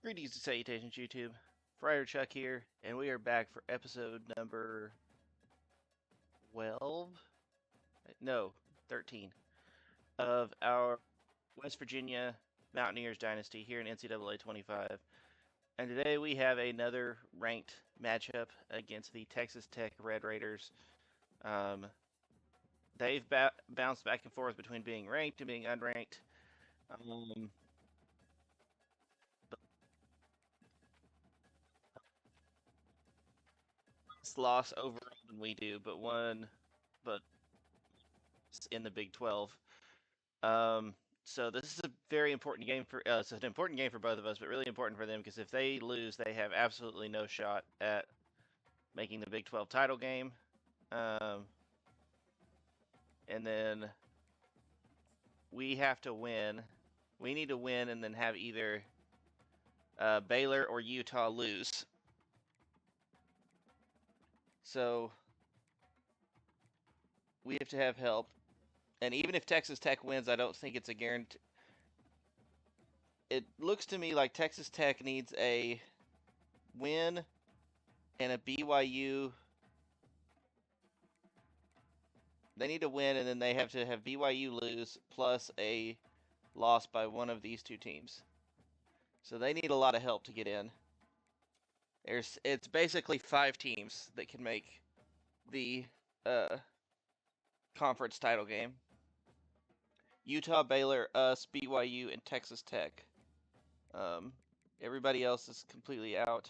Greetings and salutations, YouTube. Friar Chuck here, and we are back for episode number 12? No, 13 of our West Virginia Mountaineers Dynasty here in NCAA 25. And today we have another ranked matchup against the Texas Tech Red Raiders. They've bounced back and forth between being ranked and being unranked. Loss overall than we do, but in the Big 12. So this is a very important game for us. It's an important game for both of us, but really important for them because if they lose, they have absolutely no shot at making the Big 12 title game. And then we have to win. We need to win and then have either Baylor or Utah lose. So we have to have help. And even if Texas Tech wins, I don't think it's a guarantee. It looks to me like Texas Tech needs a win and a BYU. They need to win, and then they have to have BYU lose plus a loss by one of these two teams. So they need a lot of help to get in. It's basically 5 teams that can make the conference title game. Utah, Baylor, us, BYU, and Texas Tech. Everybody else is completely out.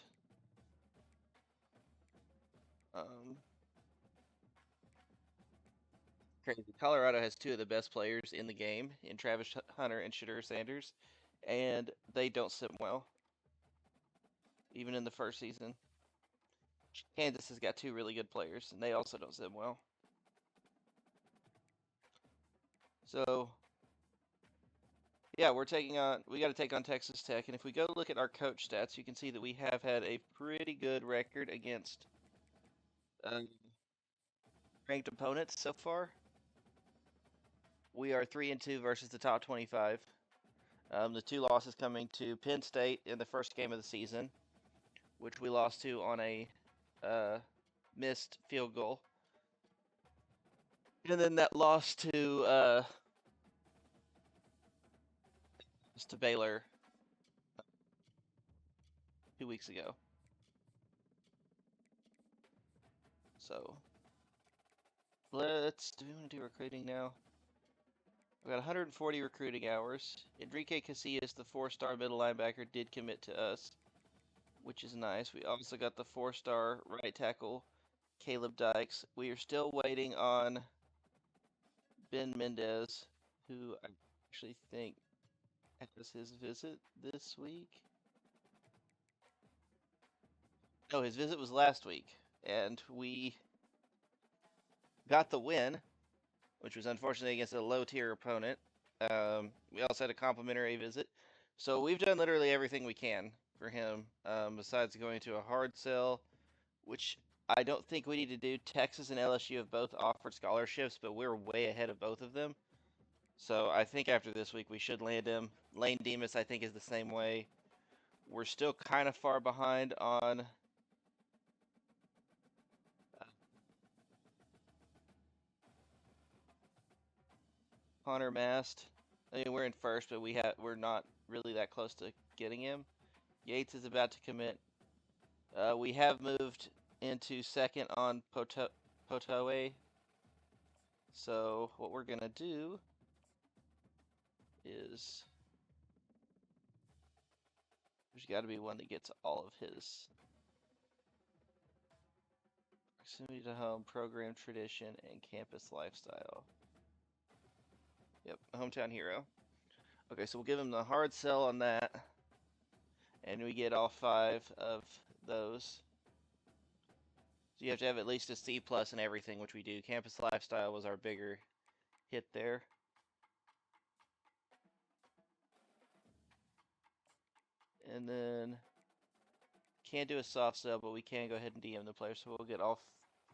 Crazy. Colorado has 2 of the best players in the game in Travis Hunter and Shedeur Sanders, and they don't sim well, even in the first season. Kansas has got 2 really good players, and they also don't sim well. So, yeah, we got to take on Texas Tech, and if we go look at our coach stats, you can see that we have had a pretty good record against ranked opponents so far. We are 3-2 versus the top 25. The 2 losses coming to Penn State in the first game of the season, which we lost to on a missed field goal. And then that loss to Baylor 2 weeks ago. So do we want to do recruiting now? I've got 140 recruiting hours. Enrique Casillas, the 4-star middle linebacker, did commit to us, which is nice. We also got the 4-star right tackle, Caleb Dykes. We are still waiting on Ben Mendez, who I actually think has his visit this week. No, his visit was last week, and we got the win, which was unfortunately against a low-tier opponent. We also had a complimentary visit. So we've done literally everything we can for him, besides going to a hard sell, which I don't think we need to do. Texas and LSU have both offered scholarships, but we're way ahead of both of them. So I think after this week we should land him. Lane Demas, I think, is the same way. We're still kind of far behind on Connor Mast. I mean, we're in first, but we're not really that close to getting him. Yates is about to commit. We have moved into second on Potoe. So what we're gonna do is there's got to be one that gets all of his proximity to home, program tradition, and campus lifestyle. Yep, hometown hero. Okay, so we'll give him the hard sell on that, and we get all 5 of those. So you have to have at least a C+ in everything, which we do. Campus lifestyle was our bigger hit there. And then can't do a soft sell, but we can go ahead and DM the player, so we'll get all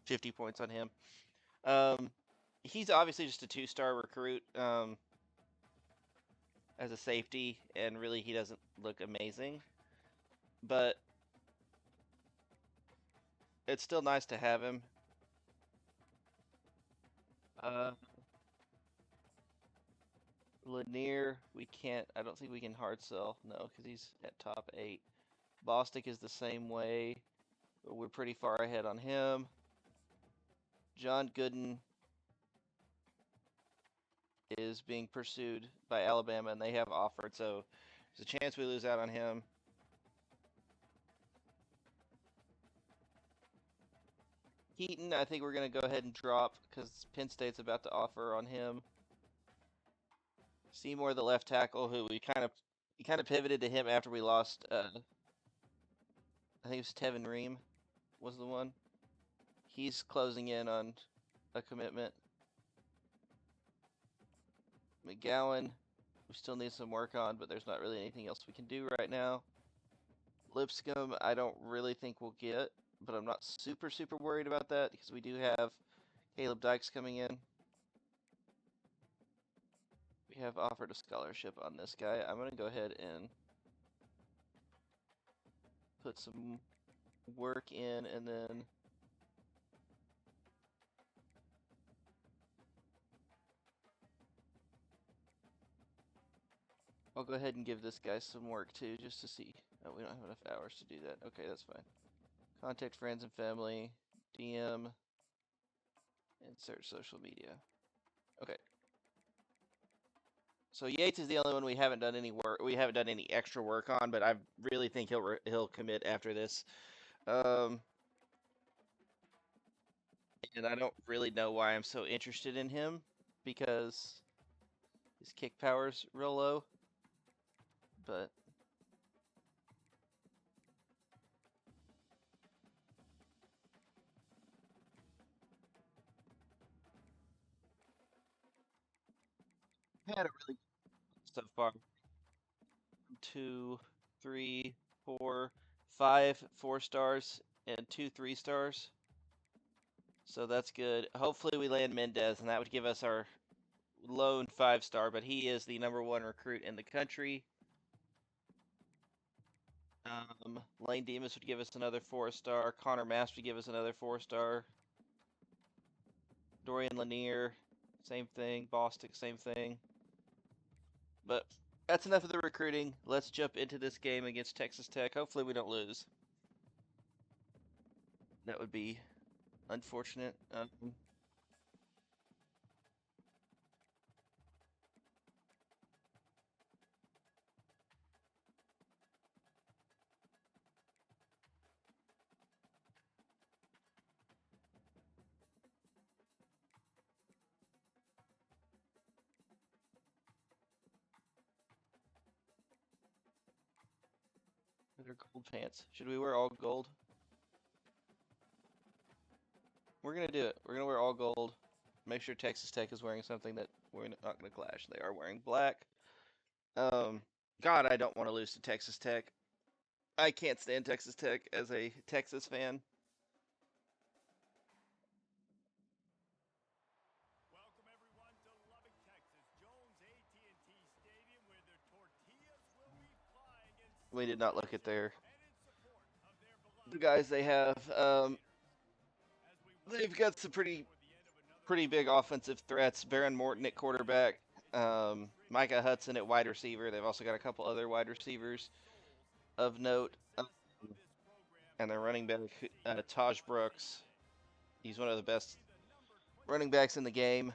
50 points on him. He's obviously just a 2-star recruit as a safety, and really he doesn't look amazing. but it's still nice to have him. Uh, Lanier, we can't. I don't think we can hard sell. No, because he's at top 8. Bostic is the same way. But we're pretty far ahead on him. John Gooden is being pursued by Alabama, and they have offered, so there's a chance we lose out on him. Heaton, I think we're going to go ahead and drop because Penn State's about to offer on him. Seymour, the left tackle, who we kind of pivoted to him after we lost. I think it was Tevin Ream was the one. He's closing in on a commitment. McGowan, we still need some work on, but there's not really anything else we can do right now. Lipscomb, I don't really think we'll get, but I'm not super worried about that because we do have Caleb Dykes coming in. We have offered a scholarship on this guy. I'm going to go ahead and put some work in, and then I'll go ahead and give this guy some work too, just to see. Oh, we don't have enough hours to do that. Okay, that's fine. Contact friends and family, DM, and search social media. Okay. So Yates is the only one we haven't done any work. We haven't done any extra work on, but I really think he'll commit after this. And I don't really know why I'm so interested in him because his kick power's real low. But I had a really so far. 2, 3, 4, 5 4-stars and 2 3-stars. So that's good. Hopefully we land Mendez, and that would give us our lone 5-star, but he is the #1 recruit in the country. Lane Demas would give us another 4-star. Connor Mast would give us another 4-star. Dorian Lanier, same thing. Bostic, same thing. But that's enough of the recruiting. Let's jump into this game against Texas Tech. Hopefully we don't lose. That would be unfortunate. They're gold pants. Should we wear all gold? We're gonna do it. We're gonna wear all gold. Make sure Texas Tech is wearing something that we're not gonna clash. They are wearing black. God, I don't want to lose to Texas Tech. I can't stand Texas Tech as a Texas fan. Welcome everyone to Lubbock, Texas. Jones AT&T Stadium, where their tortillas will be flying in We did not look at their and in support of their the beloved guys they have. as we They've got some for the end of another pretty big offensive threats. Baron Morton at quarterback. Micah Hudson at wide receiver. They've also got a couple other wide receivers of note. And their running back, Taj Brooks. He's one of the best running backs in the game.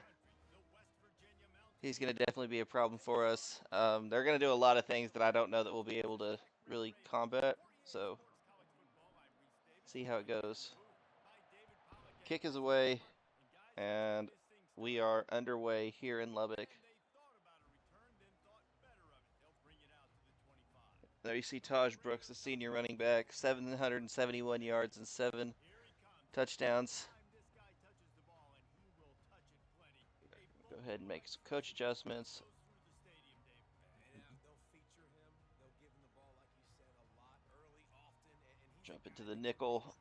He's going to definitely be a problem for us. They're going to do a lot of things that I don't know that we'll be able to really combat. So, see how it goes. Kick is away, and we are underway here in Lubbock. There you see Taj Brooks, the senior running back, 771 yards and 7 touchdowns. Go ahead and make some coach adjustments. Jump into the nickel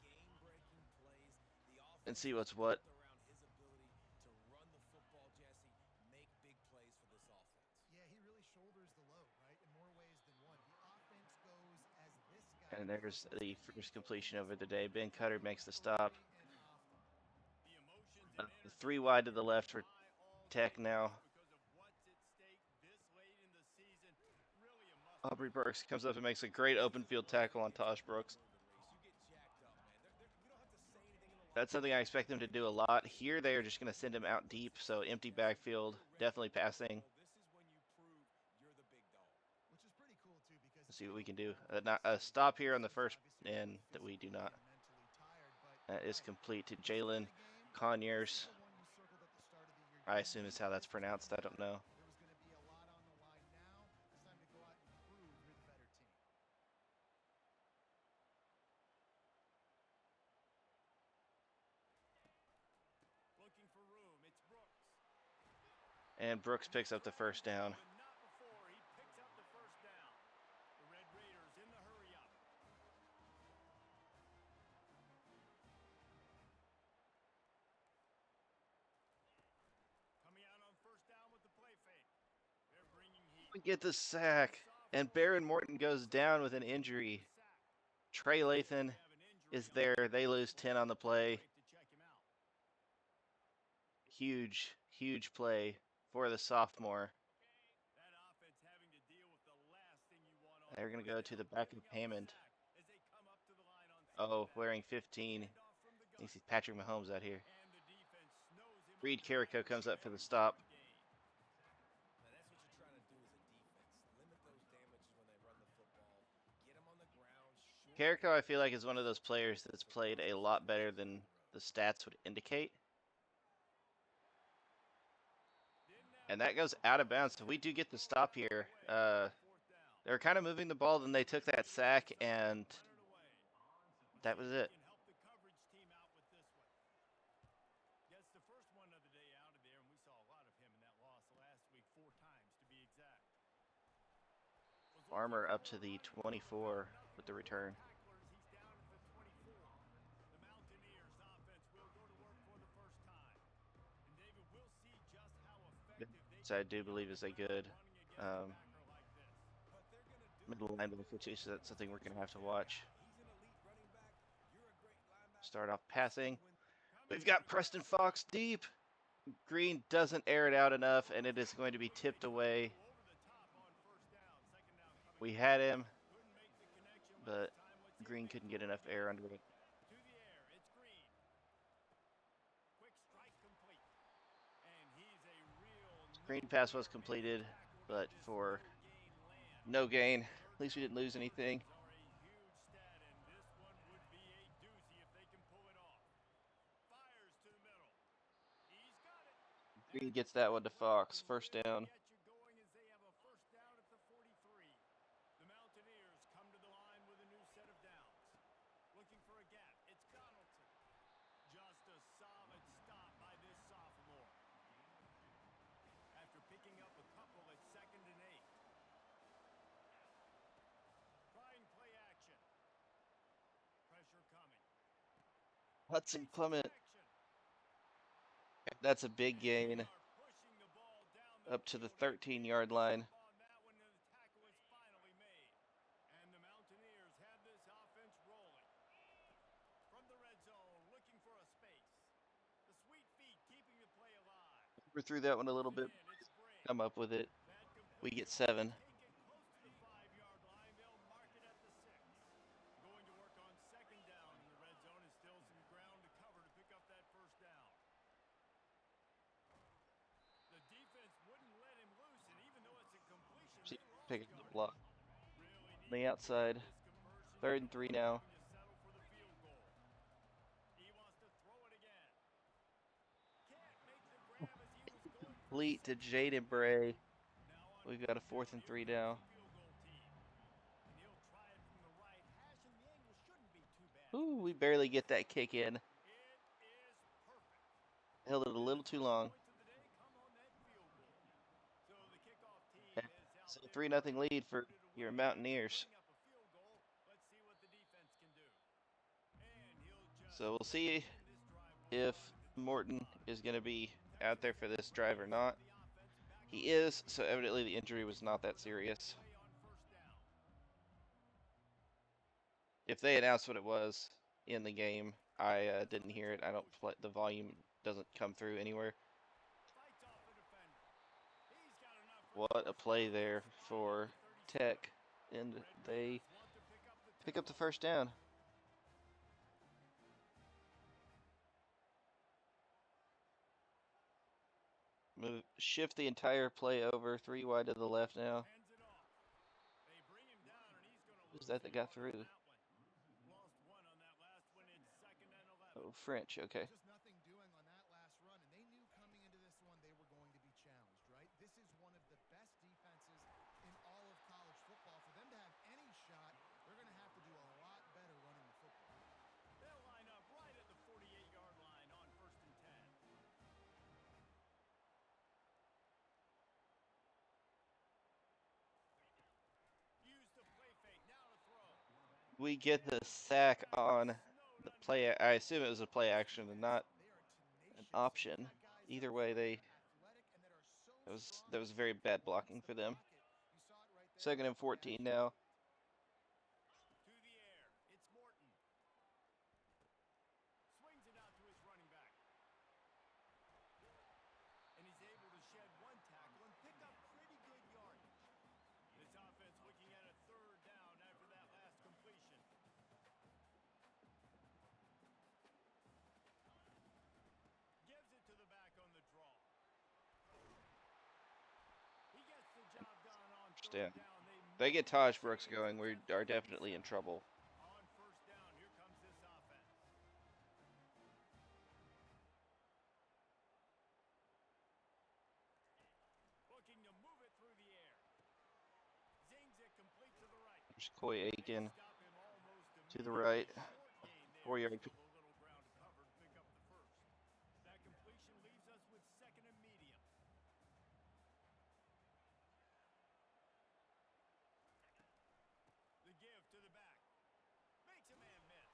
and see what's what. And there's the first completion over the day. Ben Cutter makes the stop. 3 wide to the left for Tech now. Aubrey Burks comes up and makes a great open field tackle on Tosh Brooks. That's something I expect them to do a lot. Here they are just going to send him out deep, so empty backfield, definitely passing. Let's see what we can do. A stop here on the first end that we do not. That is complete to Jalen Conyers. I assume is how that's pronounced. I don't know. And Brooks picks up the first down. We get the sack, and Baron Morton goes down with an injury. Trey Lathan is there. They lose 10 on the play. Huge, huge play for the sophomore. They're going to go to the back of Hammond. Oh, wearing 15. Thinks he's Patrick Mahomes out here. Reed Carrico comes up for the stop. Carrico, I feel like, is one of those players that's played a lot better than the stats would indicate. And that goes out of bounds. So we do get the stop here. They're kind of moving the ball, then they took that sack, and that was it. Farmer up to the 24 with the return. So I do believe is a good middle linebacker too, so that's something we're going to have to watch. Start off passing. We've got Preston Fox deep. Green doesn't air it out enough, and it is going to be tipped away. We had him, but Green couldn't get enough air under it. Screen pass was completed, but for no gain. At least we didn't lose anything. Green gets that one to Fox. First down. Hudson Clement. That's a big gain. Up to the 13-yard line. We threw that one a little bit. Come up with it. We get 7. Picking the block on the outside. 3rd and 3 now. Complete to Jaden Bray. We've got a 4th and 3 now. Ooh, we barely get that kick in. Held it a little too long. So 3-0 lead for your Mountaineers. So we'll see if Morton is going to be out there for this drive or not. He is, so evidently the injury was not that serious. If they announced what it was in the game, I didn't hear it. I don't play. The volume doesn't come through anywhere. Fights off the defender. He's got enough for the What a first play down. there It's 28 for to 37. Tech, and Red they Raiders want to pick up the tempo. first down. Shift the entire play over, 3 wide to the left now. Hands it off. They bring him down, and he's going to Who's lose that a got yard on through? that one. Lost one on that last one. It's 2nd and 11. Oh, French. Okay. Just nothing doing on that last run, and they knew coming into this one they were going to be challenged, right? This is one of the best defenses in all of college football. For them to have any shot, they're going to have to do a lot better running the football. They'll line up right at the 48-yard line on 1st and 10. Use the play fake. Now to throw. We get the sack on Snowed the under play. center. I assume it was a play action and not They are an tenacious. option. They've got guys Either up way, front that are athletic and that are so strong there in was the very pocket. bad Once blocking for the them. pocket, you saw it right there. 2nd and 14 now. To the air. It's Morton. Swings it out to his running back. And he's able to shed one tackle and pick up pretty good yardage. This offense looking at a 3rd down after that last completion. Gives it to the back on the draw. He gets the job done on 3rd down. They get Taj Brooks going, we are definitely in trouble. On 1st down, here comes this offense. Looking to move it through the air. Zings it complete to the right. There's Coy They Aiken stop him almost to the immediately. right. Short gain there. 4-yard. Still a little ground to cover to pick up the first. That completion leaves us with 2nd and medium. The give to the back. Makes a man miss.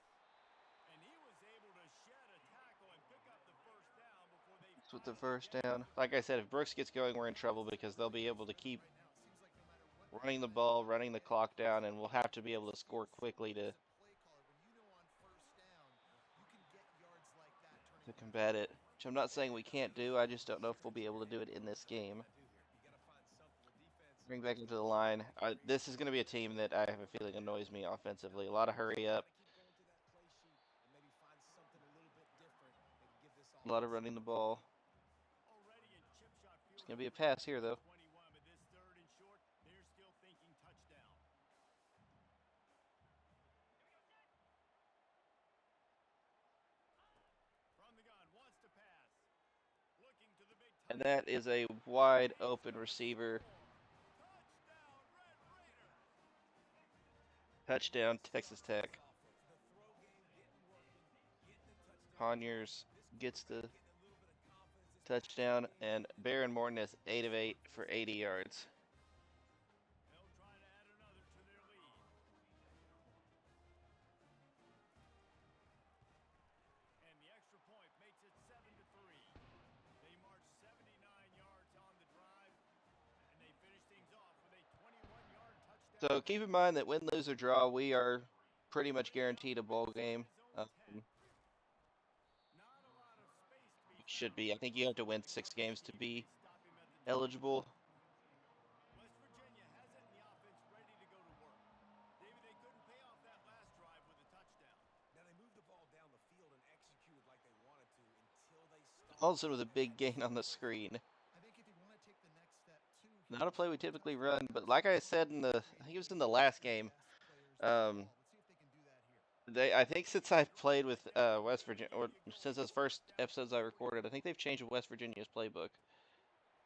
And he was able to shed a tackle and pick up the first down before they With the finally first get down. him. Like I said, if Brooks gets going, we're in trouble because they'll be able to keep Right now, it seems like no matter what running the ball, running the clock down, and we'll have to be able to score quickly to as a play caller, when you know on 1st down, you can get yards like that turning combat it. Which I'm not saying we can't do. I just don't know if we'll be able to do it in this game. Bring back into the line. This is going to be a team that I have a feeling annoys me offensively. A lot of hurry up. A lot of running the ball. Already in chip shot field It's going to be a pass here, though. 21, but this 3rd and short, they're still thinking touchdown. From the gun, wants to pass. Looking to the big And that is a wide open receiver. touchdown, Red Raiders. Touchdown, Texas Tech. Conyers gets the touchdown, and Baron Morton is 8 of 8 for 80 yards. They'll try to add another to their lead. And the extra point makes it 7-3. They march 79 yards on the drive, and they finish things off with a 21-yard touchdown. So keep in mind that win, lose, or draw, we are pretty much guaranteed a bowl game. Not a lot of space to be Should found. be. I think you have to win 6 games to be eligible. West Virginia has it in the offense ready to go to work. David, they couldn't pay off that last drive with a touchdown. Now they moved the ball down the field and executed like they wanted to until they stopped. All of a sudden with a big gain on the screen. I think if you want to take the next step too, Not a play we typically run, but like I said I think it was in the last game. let's see if they can do that here. I think since I've played with West Virginia, or since those first episodes I recorded, I think they've changed West Virginia's playbook.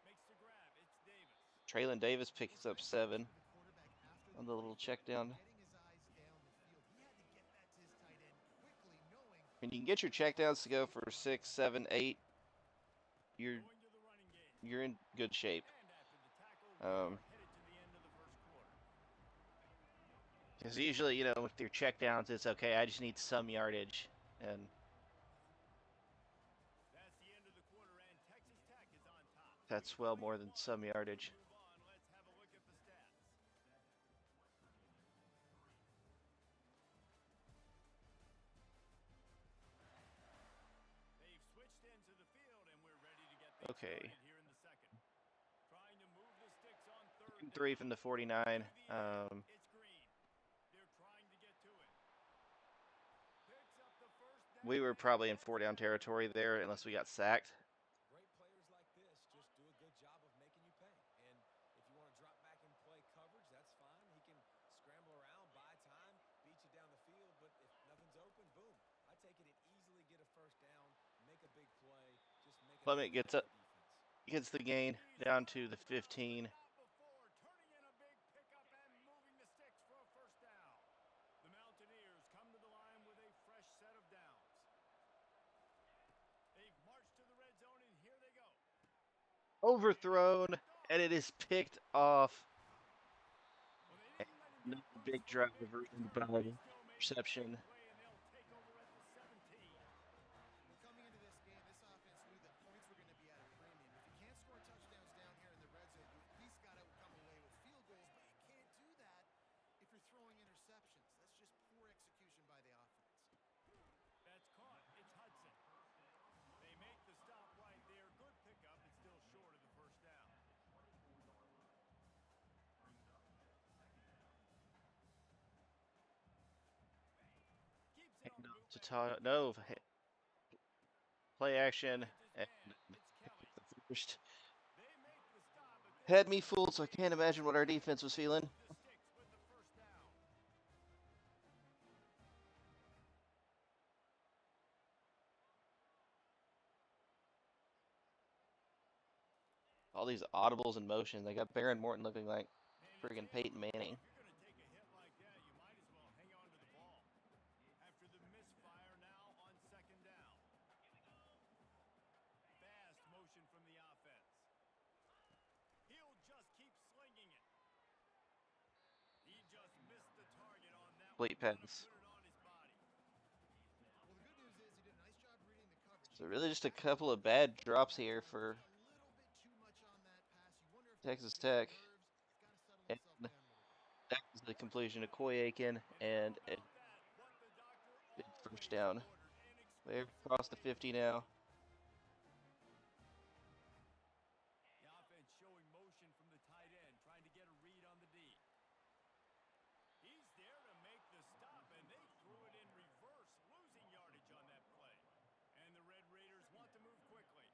Makes the grab. It's Davis. Traylon Davis picks up 7 on the little check down. Getting his eyes down the field, he had to get that to his tight end quickly, knowing And you can get your check downs to go for 6, 7, 8. Going to the running game. You're in good shape. And after the tackle, we are headed to the end of the first quarter. Because usually, with your check downs, it's okay. I just need some yardage, and That's the end of the quarter, and Texas Tech is on top. that's well more than some yardage. Move on. Let's have a look at the stats. 3 Okay. started here in the second. Trying to move the sticks on third 3 down. from the 49. To the end, it's Green. They're trying to get to it. Picks up the first down. We were probably in 4-down territory there unless we got sacked. Great players like this just do a good job of making you pay. And if you want to drop back and play coverage, that's fine. He can scramble around, buy time, beat you down the field. But if nothing's open, boom. I take it and easily get a first down, make a big play, just make it Clement happen gets for up, the defense. gets the gain down to the 15. Not before, turning in a big pickup and moving the sticks for a first down. The Mountaineers come to the line with a fresh set of downs. They march to the red zone, and here they go. Overthrown, and it is picked off. Well, they didn't let him No get loose big for a drive big ruined return. by They still made a interception. big play, and they'll take over at the 17. Well, coming into this game, this offense knew that points were going to be at a premium. If you can't score touchdowns down here in the red zone, you at least got to come away with field goals, but you can't do that if you're throwing interceptions. That's just poor execution by the offense. That's caught. It's Hudson. They make the stop right there. Good pickup. It's still short of the first down. Keeps it on the Handoff boot to back. Todd. No, play action. Finds his And man. It's Kelly. the first They make the stop, but they had me fooled, so I can't imagine what our defense was feeling. move the sticks with the first down. All these audibles in motion. They got Baron Morton looking like And friggin' it's Peyton Andrew. Manning. If you're going to take a hit like that, you might as well hang on to the ball. After the misfire, now on second down. Fast motion from the offense. He'll just keep slinging it. He just missed the target on that Complete one. Gotta pass. put it on his body. Well, the good news is he did a nice job reading the coverage. So really just a couple of bad drops here for A little bit too much on that pass. You wonder if Texas he's got Tech. nerves. He's got to settle And himself down a little bit. that was the completion to Coy Aiken and a And how about that? What the doctor big first always down. ordered. An They're explosive across the play. 50 now. The offense showing motion from the tight end, trying to get a read on the D. He's there to make the stop, and they threw it in reverse, losing yardage on that play. And the Red Raiders want to move quickly.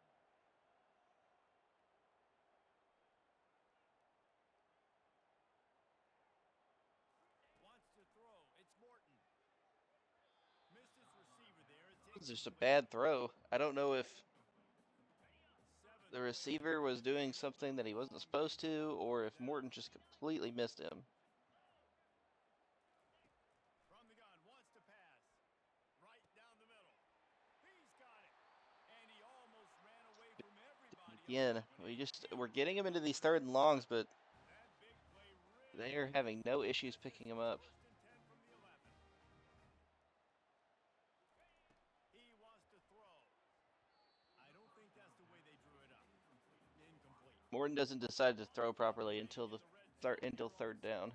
Wants to throw. It's Morton. Missed his receiver there. It was just a bad throw. I don't know if the receiver was doing something that he wasn't supposed to, or if Morton just completely missed him. From the gun, wants to pass. Right down the middle. He's got it. And he almost ran away from everybody. Again, we're getting him into these third and longs, but That big play really they are having no issues picking him up. First and 10 from the 11. He wants to throw. I don't think that's the way they drew it up. Incomplete. Morton doesn't decide to throw properly until the third down.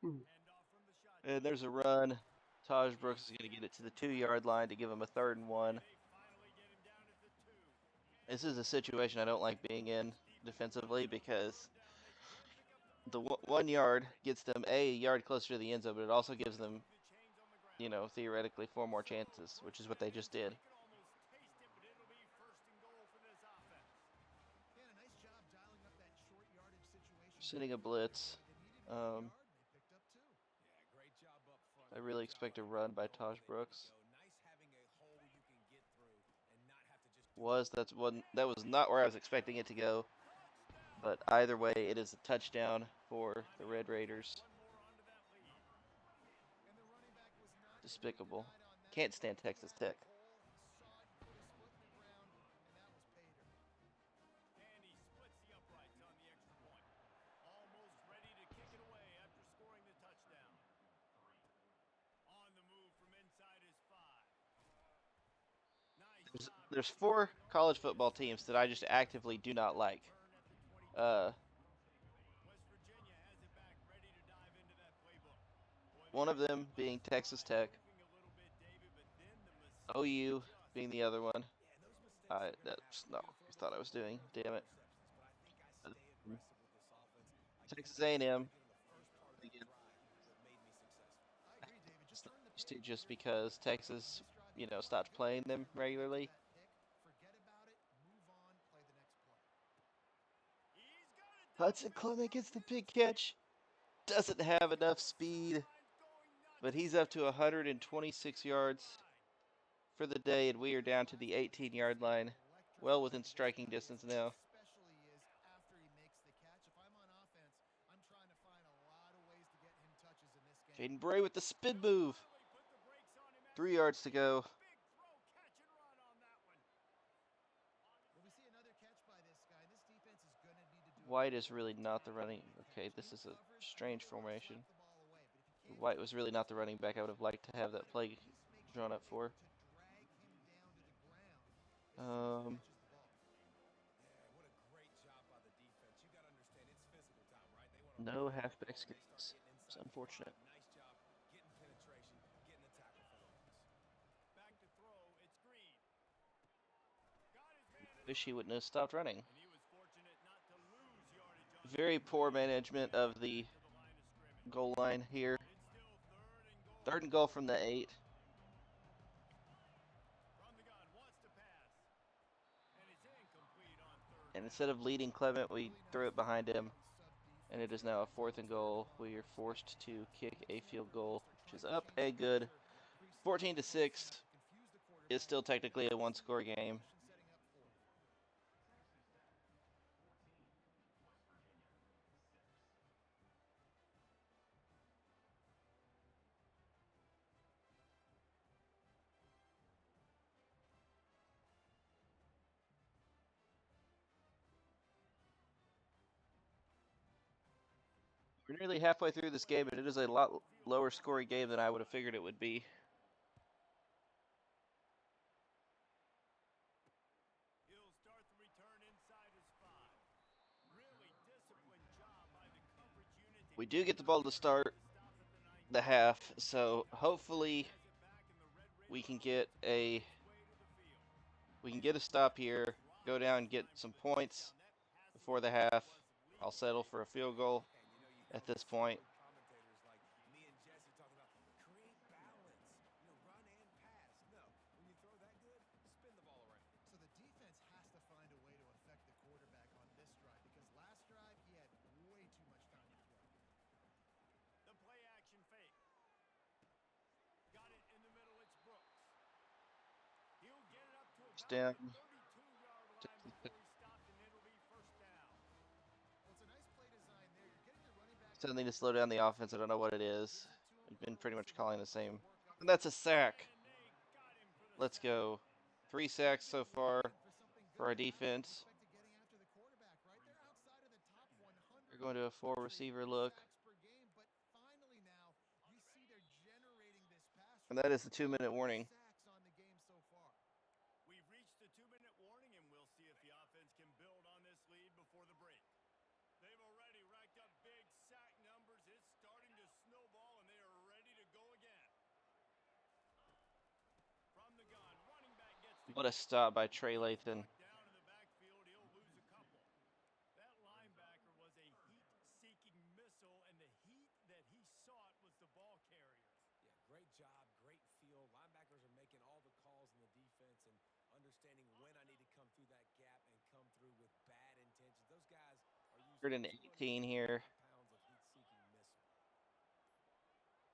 Handoff from the shotgun. And there's a run. Taj Brooks is going to get it to the 2-yard line to give him a 3rd and 1. They finally get him down at the 2. This is a situation I don't like being in defensively because the 1 yard gets them a yard closer to the end zone, but it also gives them, theoretically 4 more chances, which is what they just did. You can almost taste it, but it'll be first and goal for this offense. Yeah, a nice job dialing up that short yardage situation. Sending a blitz. They needed 1 yard, and they picked up 2. Yeah, great job up front. I really Great job expect a letting run them by know where Taj they need to Brooks. go. Nice having a hole you can get through and not have to just That was not where I was expecting it to go. But either way, it is a touchdown for the Red Raiders. One more onto that lead. And the running back was not Despicable. denied on that. Can't stand Texas Tech. He saw it, put his foot in the ground, and that was pay dirt. And he splits the uprights on the extra point. Almost ready to kick it away after scoring the touchdown. On the move from inside his 5. Nice job. There's 4 college football teams that I just actively do not like. Turn at the 22. West Virginia has it back, ready to dive into that playbook. Boy, One of them being Texas Tech. moving a little bit, David, but then the OU being the other one. Yeah, those mistakes are going to That's happen. not You're what going I to throw thought the I ball was doing. you're going to Damn throw it. interceptions, but I think I stay Um, aggressive with this offense. I give Texas them the ball A&M again in the first part of that again. drive that made me successful. I agree, David. It's Just not turn the used to page. just You're down because 14 on Texas, this drive. If you want a stopped good playing them answer, get after regularly. that pick. Forget about it. Move on. Play the next play. He's got it Hudson downfield Clement for a gets the big huge gain. catch. Doesn't have enough The speed, sidelines going nuts but as he's he up to gets it underneath 126 the yards line. for the day, and we are down to the 18-yard line, well within Electrifying this striking guy is, distance now. especially is after he makes the catch. If I'm on offense, I'm trying to find a lot of ways to get him touches in this game. Jaden Bray with the spin They'll move. finally put the brakes on him as 3 he yards to completes go. a big throw, catch and run on that one. Well, we see another catch by this guy. This defense is going to need to do a White better is job really not the protecting running. that Okay, catch. this New is a coverage, I know strange they want to formation. slap the ball away, but if you can't White do was it, really not the stop running the back I would pressure. have liked to have Try that to play at least make sure drawn you're up able for. to drag him down to the ground as soon as he catches the ball. Yeah, what a great job by the defense. You got to understand, it's physical time, right? They want to run No the halfback football, and they start screens. getting It's inside the 5. unfortunate. Nice job getting penetration, getting the tackle for loss. Back to throw, it's Green. Got his man in the Wish he lead. wouldn't have stopped running. And he was fortunate not to lose yardage on that Very poor play as he management gets of it the back to the line of scrimmage. goal line here. It's still third and goal. 3rd and goal from the 8. From the gun, wants to pass. And it's incomplete on third And instead down. of leading Clement, we Really threw nice it behind football him. on sub And it defense is there. now a Brings up 4th a and third and goal. long. We are forced to kick a This field number two goal, start which is trying to up change a the good culture pre-snap 14 and to post-snap 6. to confuse the Is quarterback. still technically a Now see one-score what game. formation setting up for. We're nearly halfway through this game, and it is a lot lower scoring game than I would have figured it would be. He'll start the return inside his 5. Really disciplined job by the coverage unit to We do get get it the out ball to there and get start the stop at the 19. the half, so hopefully Has it back and the Red we Raider can get offense on its way to the field. a stop here, go Drive down this and get time for some the points touchdown. That passing before the attack half. was I'll lethal. settle for a field goal And you at got this those point. skilled commentators like me and Jesse talking about create balance, run and pass. No, when you throw that good, spin the ball around. So the defense has to find a way to affect the quarterback on this drive because last drive he had way too much time to throw. The play action fake. Got it in the middle. It's Brooks. He'll get it up to First about down. the 32-yard line before he's stopped, and it'll be first down. Well, it's a nice play design there. You're getting the running back. Still need to slow down the offense. I don't know what it is. Gives it to him We've been pretty early much so he calling can the start to same. work And that's a upfield. sack. And they got him for the Let's sack. go. 3 Well, they've sacks been so far looking for something for good our to happen with defense. respect to getting after the quarterback, right? They're outside of the top 100 They're in going the to a 4 country receiver in look. sacks per game, but finally now you see they're generating this pass And rush. that is the They've 2-minute got 3 warning. sacks on the game so far. We've reached the 2-minute warning, and we'll see if the offense can build on this lead before the break. They've already racked up big sack numbers. It's starting to snowball, and they are ready to go again. From the gun, running back gets the What a catch. stop by Trey Lathan. Brought down in the backfield, he'll lose a couple. That linebacker was a heat-seeking missile, and the heat that he sought was the ball carrier. Yeah, great job, great feel. Linebackers are making all the calls in the defense and understanding when I need to come through that gap and come through with bad intentions. Those guys are using 3rd and 18 here. 275 pounds of heat-seeking missile.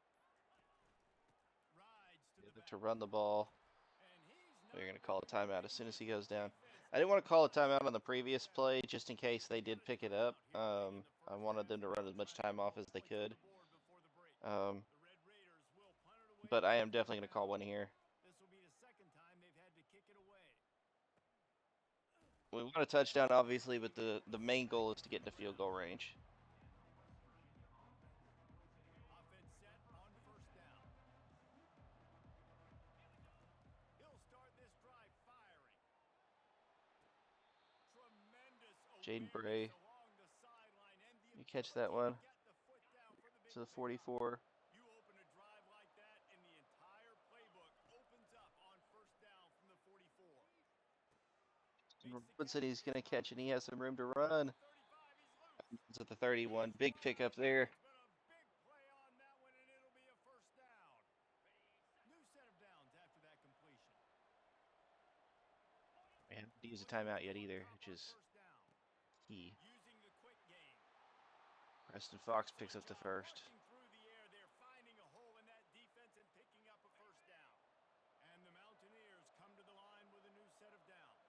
Rides to the To back. run the ball. And he's We're not going to call a looking to timeout as bring soon as this he goes down. defense I didn't down. want to call a Not timeout on on the first previous down. play just in case they They got did a pick it up. timeout here late in the I first wanted half, them to so run they'll as much try and time get off more as they points on could. the board before the break. Um, The Red Raiders will punt it away but on I am 4th definitely going to call down. one here. This will be the second time they've had to kick it away. We want a touchdown, obviously, but the main goal is to get into field goal range. Offense set on first down. He'll start this drive firing. Tremendous Jaden awareness Bray. along the sideline and the You catch that ability to one get the foot down for the big to the pickup. 44. You open a drive like that, and the entire playbook opens up on first Robinson, he's going to catch, and he has some room to run. It's at the 31. Big pickup there. But a big play on that one, and it'll be a first down. New set of downs after that completion. I haven't used a timeout yet either, which is key. Using the quick game. Preston Fox picks up the first. Rushing through the air, they're finding a hole in that defense and picking up a first down. And the Mountaineers come to the line with a new set of downs.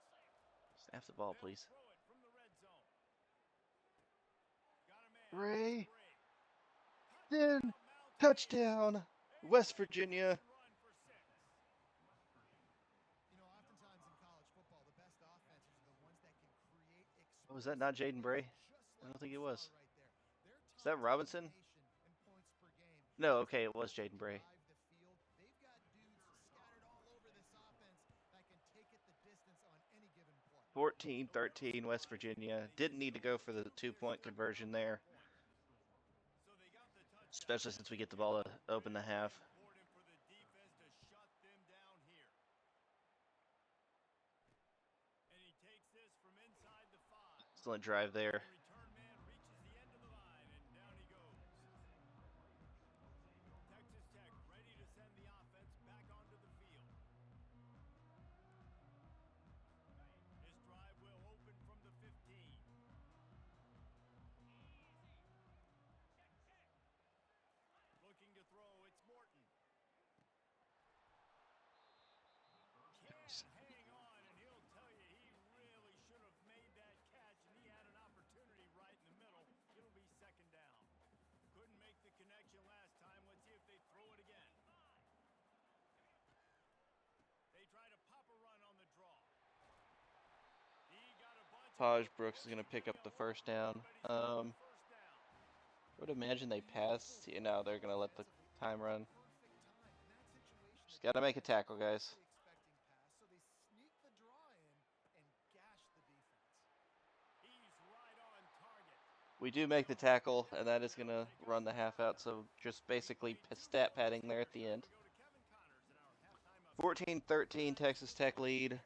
Snap the ball, They'll please. throw it from the red zone. Got a man. Ray. Touchdown, Then Mountaineers. touchdown, West Virginia. Run for 6. You know, oftentimes in college football, the best offenses are the ones that can create Oh, was that not Jaden Bray? I don't think it was. Is that Robinson? No, okay, it was Jaden Bray. They've got dudes scattered all over this offense that can take it the distance on any given play. 14-13 West Virginia. Didn't need to go for the 2-point conversion there, So they got the touchdown. especially since we get the ball to open the half. Important for the defense to shut them down here. And he takes this from inside the 5. Excellent drive there. The return man reaches the end of the line, and down he goes. Texas Tech ready to send the offense back onto the field. This drive will open from the 15. Looking to throw, it's Morton. Can't hang on, and he'll tell you he really should have made that catch, and he had an opportunity right in the middle. It'll be second down. Couldn't make the connection last time. Let's see if they throw it again. They try to pop a run on the draw. He got a bunch of Taj Brooks is going to pick up the first down. first down. I would imagine they pass. You know, they're going to let the time run. Just got to make a tackle, guys. So they sneak the draw in and gash the defense. He's right on target. We do make the tackle, and that is going to run the half out. So just basically stat padding there at the end. We go to Kevin Connors in our halftime update. 14-13 Texas Tech lead.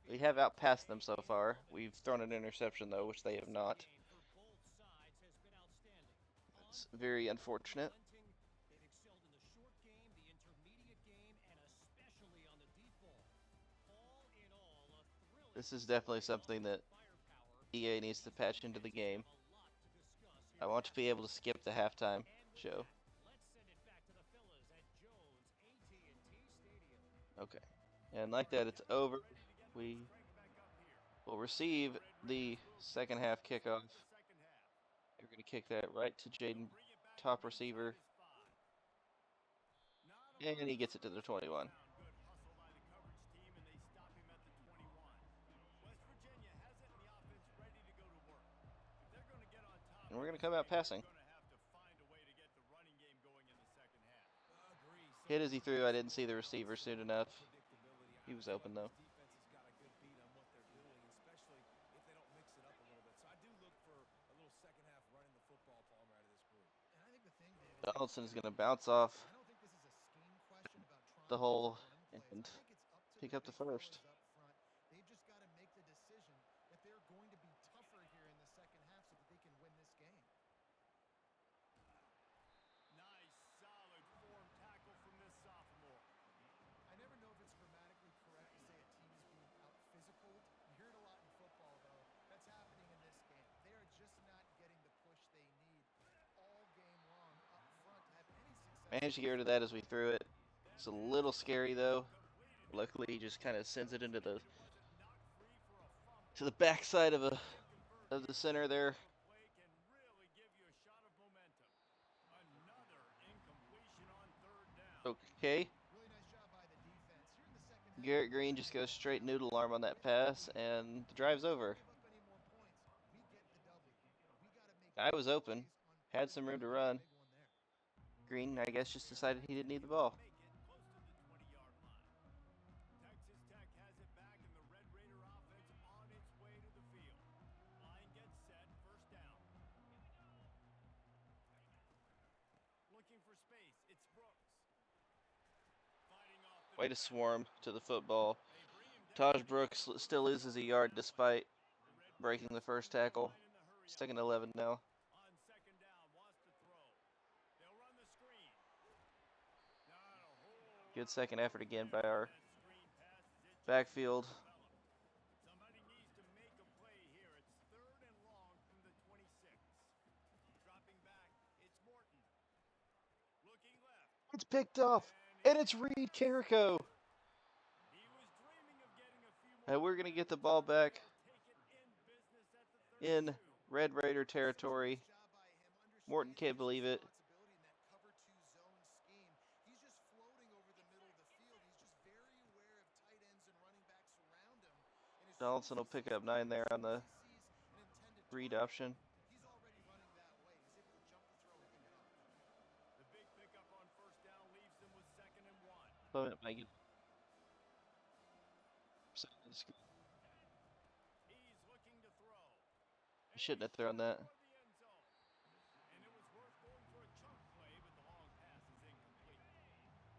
We have outpassed them so far. We've thrown an interception, though, which they have not. It's very unfortunate. They've excelled in the short game, the intermediate game, and especially on the deep ball. All in all, a thrilling This is definitely something that EA needs to patch into the game. I want to be able to skip the halftime show. Let's send it back to the fellas at Jones AT&T Stadium. Okay. And like that, it's over. We will receive the second half kickoff. We're going to kick that right to Jaden, top receiver. And he gets it to the 21. Good hustle by the coverage team, and they stop him at the 21. West Virginia has it, and the offense ready to go to work. If they're going to get on top, And we're going to come out passing. they're going to have to find a way to get the running game going in the second half. Agree. Hit as he threw. I didn't see the receiver soon enough. Predictability. He was open, though. Defense has got a good beat on what they're doing, especially if they don't mix it up a little bit. So I do look for a little second half running the football, Palmer, out of this group. And I think the thing, David, Donaldson is going to bounce off I don't think this is a scheme question about trying the hole to run plays. and I think it's up to pick the up the big fellas first. up front. They've just got to make the decision that they're going to be tougher here in the second half so that they can win this game. Nice, solid form tackle from this sophomore. I never know if it's grammatically correct to say a team is being out-physical. You hear it a lot in football, though. That's happening in this game. They are just not getting the push they need all game long up front to have any success. Managed to get rid of that as we threw it. It's a little scary, though. Luckily, he just kind of sends it into the backside of the center there. Play can really give you a shot of momentum. Another incompletion on third down. Okay. Really nice job by the defense. Here in the second half, Garrett Green just goes straight noodle arm on that pass, and the drive's over. give up any more points. We get the W. We got to make Guy was open. plays on Had some room to run. big one there. Green, I guess, just decided he didn't need the ball. Make it close to the 20-yard line. Texas Tech has it back, and the Red Raider offense on its way to the field. Line gets set, first down. Looking for space, it's Brooks. Fighting off the Way to swarm to the football. They bring him Taj Brooks still loses a yard despite breaking the first tackle. Second 11 now. On second down, wants to throw. They'll run the screen. Not a whole Good lot second of effort room again there by on our that screen pass as it just backfield. didn't develop. Somebody needs to make a play here. It's third and long from the 26. Dropping back, it's Morton. Looking left. It's picked off, and it's Reed Carrico. He was dreaming of getting a few more And we're going to get the yards. ball back They'll take it in business at the 32. in Red Raider territory. Nice job by him, Morton can't understanding believe his it. responsibility in that cover 2 zone scheme. He's just floating over the middle of the field. He's just very aware of tight ends and running backs around him. And as soon Donaldson as will he pick sees up one, 9 there as on soon as the he sees an intended read target, option. he's already running that way. He's able to jump the throw and pick it off. The big pickup on first down leaves them with second and 1. Clement might get He's looking to throw. He shouldn't have thrown that. For the end zone. And it was worth going for a chunk play, but the long pass is incomplete.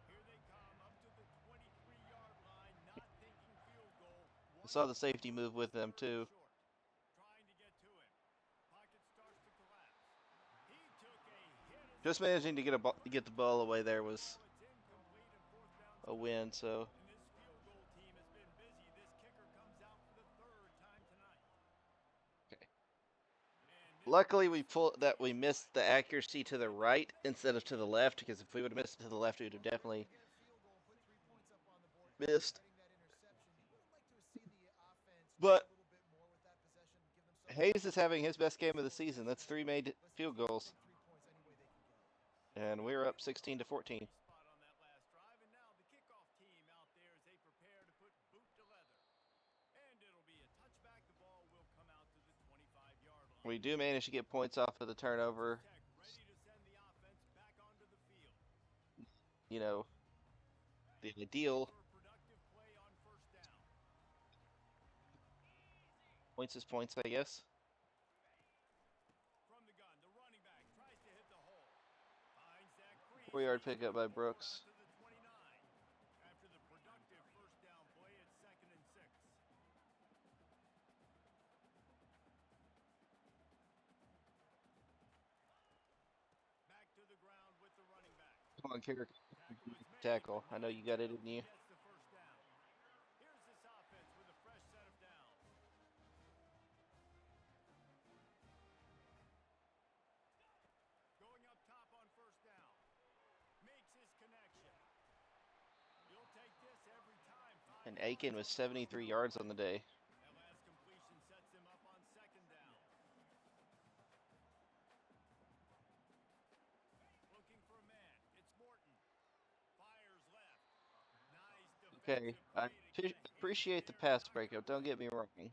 Here they come up to the 23-yard line, not thinking field goal. I saw the safety move with them too. Short. Trying to get to him. Pocket starts to collapse. He took a hit. Just managing to get the ball away there was Now it's incomplete and fourth down. a win. So And this field goal team has been busy. This kicker comes out for the third time tonight. okay. And Luckily we missed the accuracy to the right instead of to the left, because if we would have missed it to the left, we would have definitely Get a field goal and put 3 points up on the board. missed. Getting that interception, you would have liked to have seen the offense do But a little bit more with that possession, give themselves Hayes is having his best game of the season. That's 3 made field goals, take 3 points any way they can get it. and we're up 16 to 14. spot on that last drive, and now the kickoff team out there as they prepare to put boot to leather. And it'll be a touchback. The ball will come out to the 25-yard line. We do manage to get points off of the turnover. Tech ready to send the offense back onto the field. You know, the ideal For a productive play on first down. points is points, I guess. From the gun, the running back tries to hit the hole. Finds that crease. 4-yard pickup by Brooks. To the 29. After the productive first down play, it's second and 6. Back to the ground with the running back. Come on, kicker. Tackle is made, Tackle. but I know you got it in you. gets the first down. Here's this offense with a fresh set of downs. Going up top on first down. Makes his connection. You'll take this every time. And Aiken was 73 yards on the day. That last completion sets him up on second down. Looking for a man. It's Morton. Fires left. Nice Okay, defensive I play to get appreciate the pass breakup. Don't get me wrong, Man,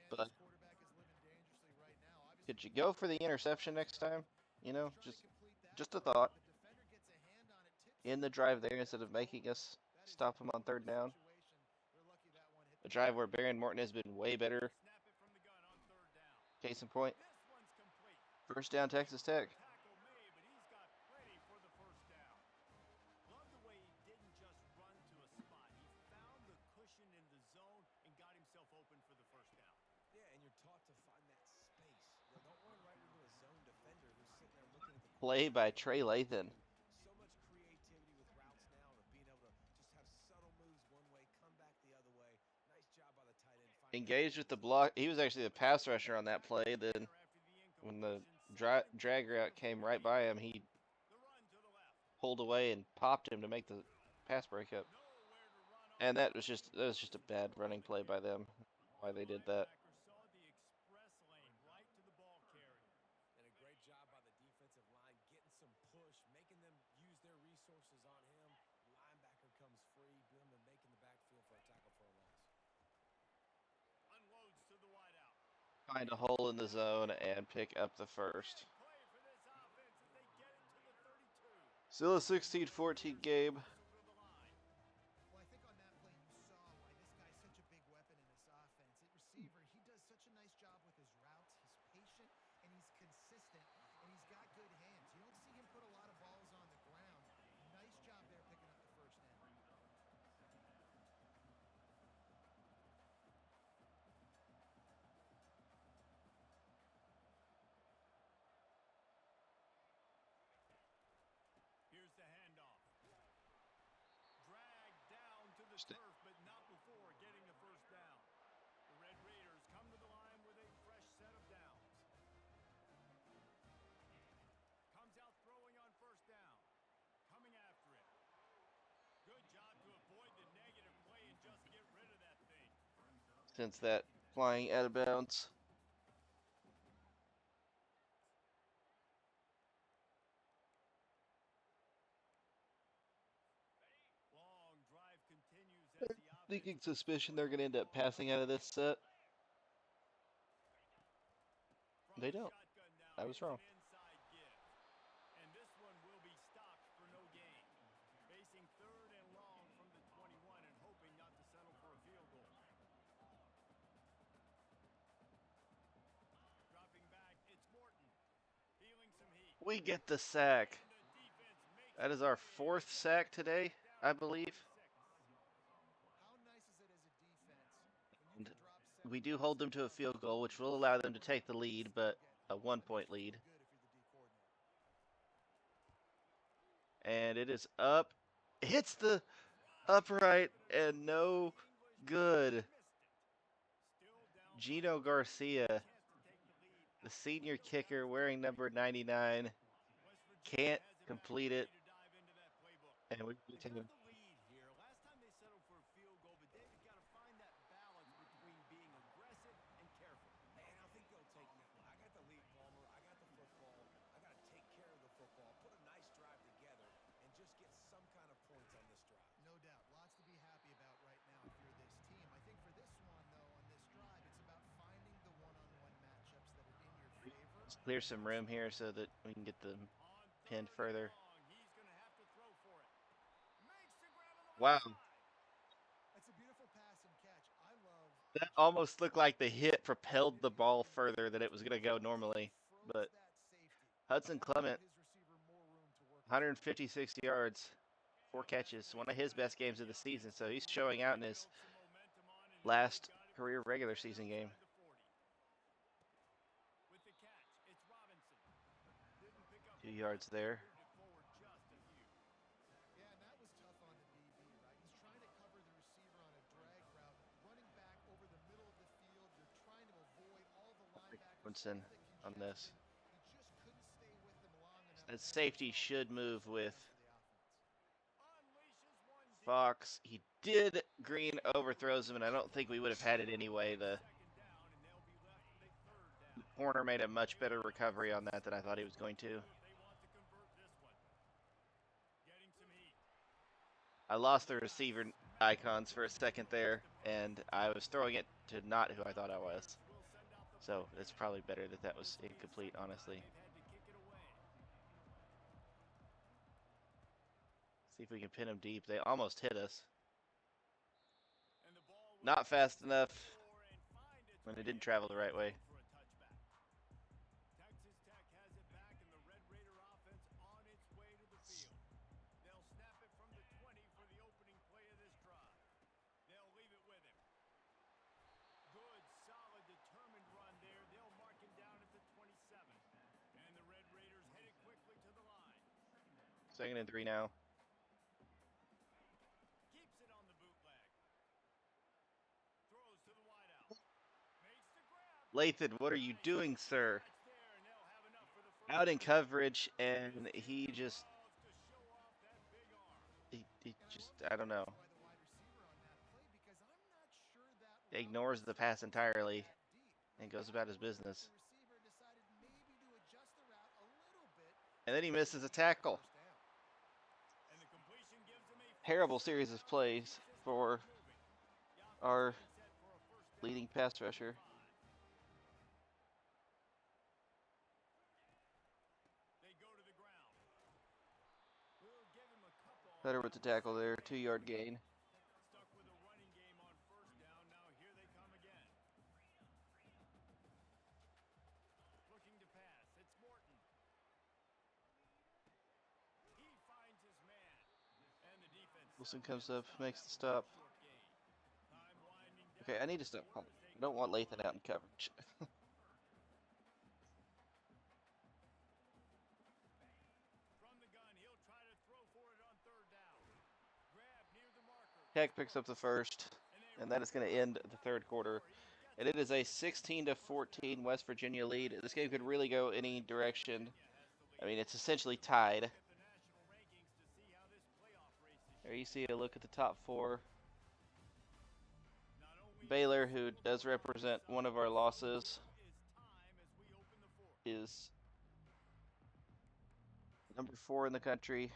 but this quarterback is living dangerously right now. Obviously, could you go for the interception next time? You know, he's trying to complete that just a one. thought. The defender gets a hand on it, tips In it. the drive there instead of making us That is stop him on third down. situation. They're lucky that one hit A the drive where Baron Morton has been way better. snap it from the gun on third down. Case in point, This one's complete. first down Texas Tech. Tackle made, but he's got plenty for the first down. Love the way he didn't just run to a spot. He found the cushion in the zone and got himself open for the first down. Yeah, and you're taught to find that space. You know, don't run right into a zone defender who's sitting there looking at the Play by Trey Lathan. so much creativity with routes now and being able to just have subtle moves one way, come back the other way. Nice job by the tight end. finding that Engaged with the block. He was actually the pass rusher on that play. Then when the drag route came right by him, he The run to the left. pulled away and popped him to make the pass breakup. Nowhere to run And that was just a bad running play by them. Why they did that. Linebacker saw the express lane right to the ball carrier. And a great job by the defensive line, getting some push, making them use their resources on him. Linebacker comes free, doing the making the backfield for a tackle for a loss. Unloads to the wideout. Find a hole in the zone and pick up the first. Play for this offense as they get it to the 32. Still a 16-14 game. Over the line. Well, I think on that play you saw why this guy's such a big weapon in this offense. At receiver, he does such a nice job with his routes. He's patient and he's consistent and he's got good hands. You don't see him put a lot of balls on the ground. Nice job there picking up the first down. since that flying out of bounds. Long drive continues as the offense Thinking suspicion they're going to end up passing out of this set. from They the don't. shotgun now. I was Here's wrong. an inside give. And this one will be stopped for no gain. Facing third and long from the 21 and hoping not to settle for a field goal. Dropping back, it's Morton. Feeling some heat. We get the sack. And the defense makes That it is our pay. 4th sack today, I believe. How nice is it as a defense when you And can drop 7 we do points hold them in to a one field play? goal, which will allow them to take the lead, but a 1-point lead. Good if you're the D coordinator. And it is up. Hits the upright and no good. Gino Garcia, the senior kicker wearing number 99, can't complete it. And we They've take got him. the lead here. Last time they settled for a field goal, but David got to find that balance between being aggressive and careful. And I think they'll take that one. I got the lead, Palmer. I got the football. I got to take care of the football, put a nice drive together, and just get some kind of points on this drive. No doubt. Lots to be happy about right now if you're this team. I think for this one, though, on this drive, it's about finding the one-on-one matchups that are in your favor. Let's clear some room here so that we can get them pinned further. He's going to have to throw for it. Makes the grab on the Wow. right side. That's a beautiful pass and catch. I love That almost looked like the hit propelled the ball further than it was going to go normally. But Hudson Clement, 156 yards, 4 catches, one of his best games of the season. So he's showing out in his last career regular season game. With the catch, it's Robinson. Didn't pick up 2 yards there. moved it forward just a few. Yeah, and that was tough on the DB, right? He's trying to cover the receiver on a drag route, running back over the middle of the field. You're trying to avoid all the linebackers, Winston all the on this. congestion. He just couldn't stay with them long enough. That and as a safety result, should move with for the offense. Unleashes one deep. Fox. He did. Green overthrows him, and I don't think we would have had it anyway. The Second down, and they'll be left with a third down. corner made a much better recovery on that than I thought he was going to. They want to convert this one. Getting some heat. I lost the receiver icons for a second there, and I was throwing it to not who I thought I was. We'll send out the So it's probably better that that was incomplete, honestly. They've had to kick it away. See if we can pin them deep. They almost hit us. And the ball will Not fast enough score and find its when it way didn't into travel the the right end way. zone for a touchback. Texas Tech has it back, and the Red Raider offense on its way to the field. They'll snap it from the 20 for the opening play of this drive. They'll leave it with him. Good, solid, determined run there. They'll mark him down at the 27. And the Red Raiders headed quickly to the line. 2nd and 3 now. Keeps it on the bootleg. Throws to the wideout. Makes the grab. Lathan, what are you doing, sir? Catch there, and they'll have enough for the first Out in down. coverage, and he just, Loves to show off that big arm. he just, I don't know, By the wide receiver on that play because I'm not sure that route ignores the was pass entirely that deep. and goes about his business. The receiver decided maybe to adjust the route a little bit. And then he misses a tackle. First down. And the completion gives him a Terrible first series of down. plays Keeps this for drive moving. The offense our getting set for a first down leading at pass the rusher. 25. They go to the ground. We'll give him a couple on Better with the that tackle there, second 2-yard gain. Stuck with a running game on first down. Now here they come again. Looking to pass. It's Morton. He finds his man. And the defense Wilson steps comes in up, to makes the stop stop. that short gain. Time winding down. Okay, I need to stop. I don't want Lathan out in coverage. From the gun, he'll try to throw for it on third down. Grab near the marker. Tech picks up the first, and that is going to end the third quarter. And it is a 16-14 West Virginia lead. This game could really go any direction. I mean, it's essentially tied. At the national rankings to see how this playoff race is There you see a look at the top 4. Not only Baylor, who does represent one of our losses, is number 4 in the country.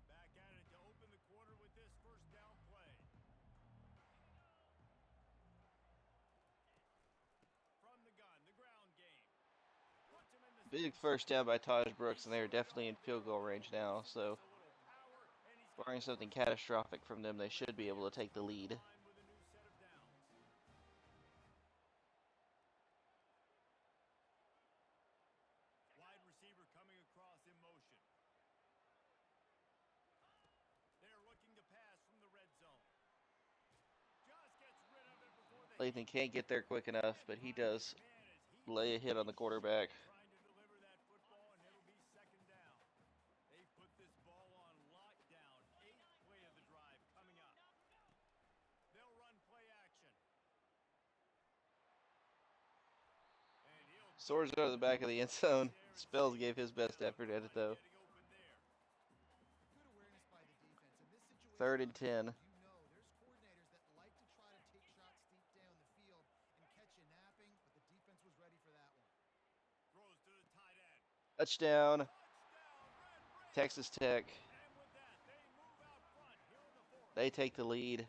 Back at it to open the quarter with this first down play. From the gun, the ground game. Puts him in the Big first down by Taj Brooks, and they are definitely in field goal range now. So, barring something catastrophic from them, they should be able to take the lead. Wide receiver coming across in motion. They're looking to pass from the red zone. Just gets rid of it before the Lathan can't get there quick enough, but he does lay a hit on the quarterback. trying to deliver that football, and it'll be second down. They put this ball on lockdown. 8th play of the drive coming up. They'll run play action. And he'll Soars out of the back of the end zone. Spells gave his best effort at it, though. Good awareness by the defense. In this situation, 3rd and 10. you know there's coordinators that like to try to take shots deep down the field and catch you napping, but the defense was ready for that one. throws to the tight end. Touchdown, Touchdown, Red Raiders. Texas Tech. And with that, they move out front here in the fourth. They take the lead.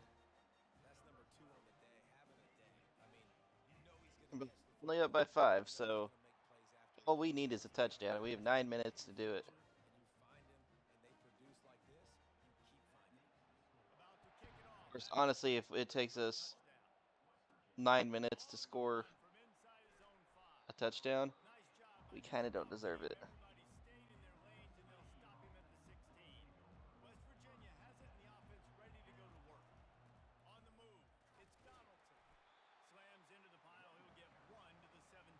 That's number 2 on the day, having a day. I mean, you know he's going to catch the Only up by 5, so gonna make plays after all we need is a touchdown. We have 9 minutes to do it. and you find him and they produce like this, you keep finding him. About to kick it off. Of course, honestly, if it takes us 9 minutes to score From inside his own 5. a touchdown, Nice job. we kind of don't deserve it. Everybody stayed in their lanes, and they'll stop him at the 16. West Virginia has it, and the offense ready to go to work. On the move, it's Donaldson. Slams into the pile. He'll get 1 to the 17.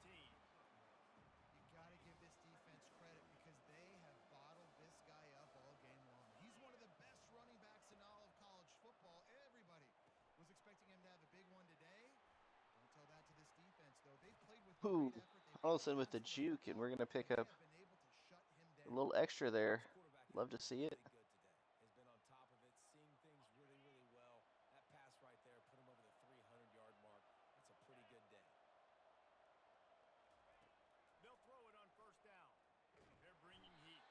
You got to give this defense credit because they have bottled this guy up all game long. He's one of the best running backs in all of college football. Everybody was expecting him to have a big one today. Don't tell that to this defense, though. They've played with Ooh, great effort. They've Donaldson been with the defensively juke, and we're well. going to pick They up have been able to shut him a down. little extra there. This quarterback has Love to been see it. really good today. Has been on top of it, seeing things really, really well. That pass right there put him over the 300-yard mark. That's a pretty good day. They'll throw it on first down. They're bringing heat.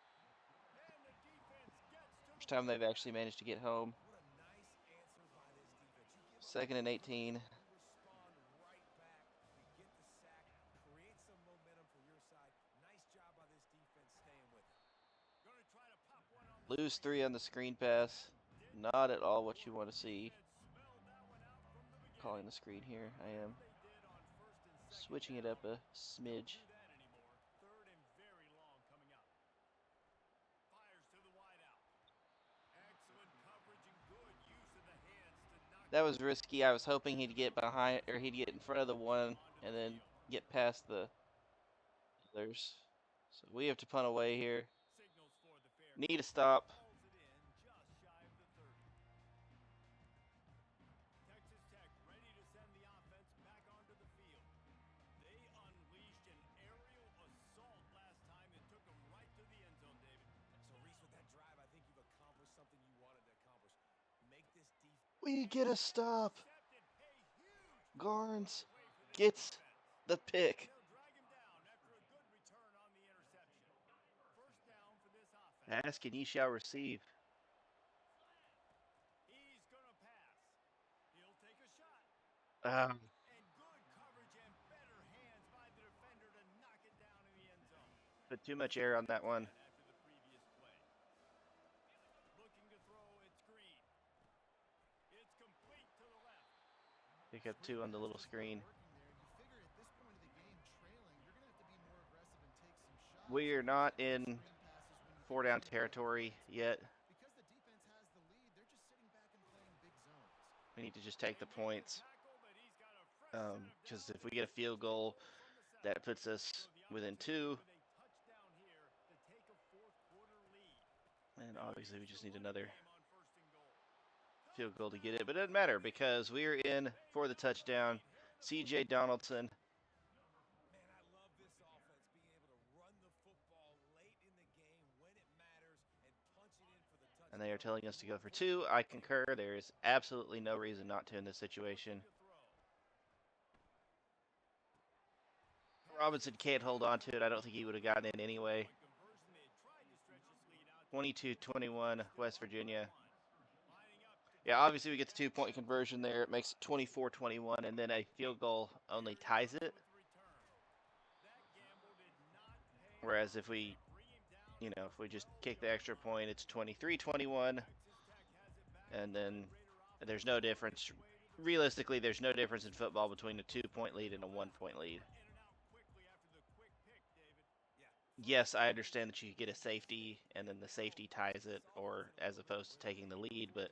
And the defense gets to First time they've actually managed to get home. What a nice answer by this defense. You give up 2nd and 18. you respond right back. You get the sack, create some momentum for your side. Nice job by this defense staying with it. Gonna try to pop one on the Lose screen. 3 on the screen pass. Not at all what you want to see. Smelled that one out from the beginning. Calling the screen here. I am They did on first and second switching it down. up a smidge. Do that anymore. 3rd and very long coming up. Fires to the wideout. Excellent coverage and good use of the hands to knock That was risky. I was hoping he'd get behind, or he'd get in front of the one and then get past the others. So we have to punt away here. signals for the fair. Need a stop. Hauls it in just shy of the 30. Texas Tech ready to send the offense back onto the field. They unleashed an aerial assault last time and took them right to the end zone, David. So, Reese, with that drive, I think you've accomplished something you wanted to accomplish. Make this defense. We get a stop. Intercepted. A huge Garnes way for the gets defense. the pick. They'll drag him down after a good return on the interception. First down for this offense. Ask and ye shall receive. He's gonna pass. He'll take a shot. Um, And good coverage and better hands by the defender to knock it down in the end zone. Put too much air on that one. After the previous play. Looking to throw, it's Green. It's complete to the left. Pick up 2 on the little screen. Working there. You figure at this point of the game, trailing, you're going to have to be more aggressive and take some shots. We are not in Screen passes when you 4 get down some territory yet. Because the defense has the lead, they're just sitting back and playing big zones. We need to just take the points. Tackle, but he's got a fresh set of Because downs if we get a field goal, from the center. that puts us So the within offense 2. with a touchdown here to take a fourth quarter lead. And obviously we just need another Game on first and goal. field goal to get it. But it doesn't matter because we are in for the touchdown. C.J. Donaldson. Man, I love this offense being able to run the football late in the game when it matters and punch it in for the touchdown. And they are telling us to go for 2. I concur. There is absolutely no reason not to in this situation. To throw. Robinson can't hold on to it. I don't think he would have gotten in anyway. 22-21, West Virginia. Yeah, obviously we get the 2-point conversion there. It makes it 24-21, and then a field goal only ties it. Whereas if we, if we just kick the extra point, it's 23-21, and then there's no difference. Realistically, there's no difference in football between a 2-point lead and a 1-point lead. Yes, I understand that you could get a safety, and then the safety ties it, or as opposed to taking the lead, but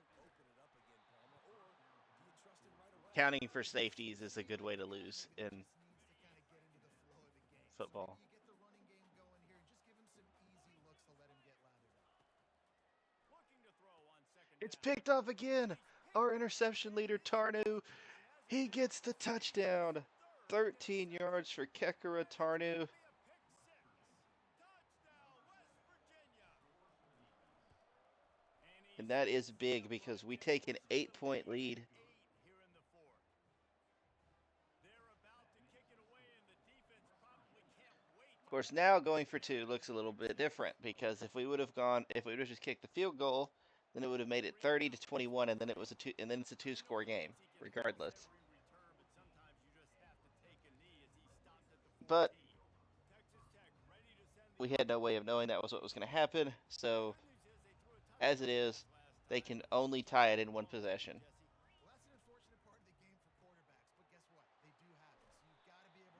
counting for safeties is a good way to lose in football. It's picked off again. Our interception leader, Tarnu, he gets the touchdown. 13 yards for Kekara Tarnu. And that is big because we take an 8-point lead. Of course, now going for 2 looks a little bit different because if we would have just kicked the field goal, then it would have made it 30-21, and then it's a 2-score game, regardless. But we had no way of knowing that was what was going to happen, so as it is, they can only tie it in one possession.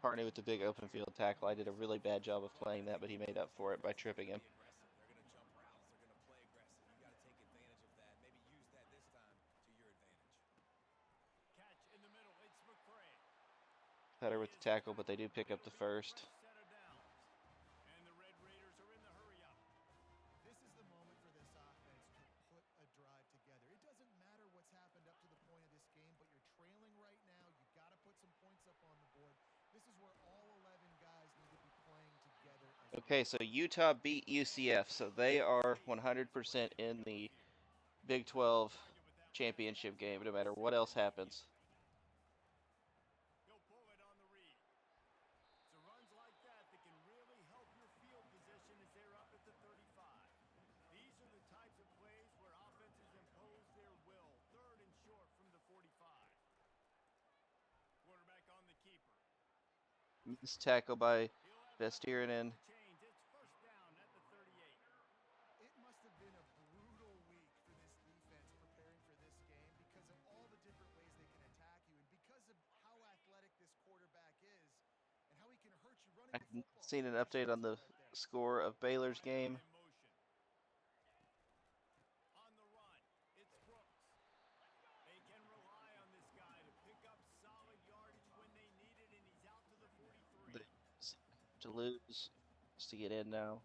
Partner with the big open field tackle. I did a really bad job of playing that, but he made up for it by tripping him. Better with the tackle, but they do pick up the first. This is the moment for this offense to put a drive together. It doesn't matter what's happened up to the point of this game, but you're trailing right now. You've got to put some points up on the board. This is where all 11 guys need to be playing together. Okay, so Utah beat UCF, so they are 100% in the Big 12 championship game, no matter what else happens. This tackle by Vestierinen. It must have been a brutal week for this defense preparing for this game because of all the different ways they can attack you and because of how athletic this quarterback is and how he can hurt you running the football. I've seen an update on the score of Baylor's game. To lose, just to get in now.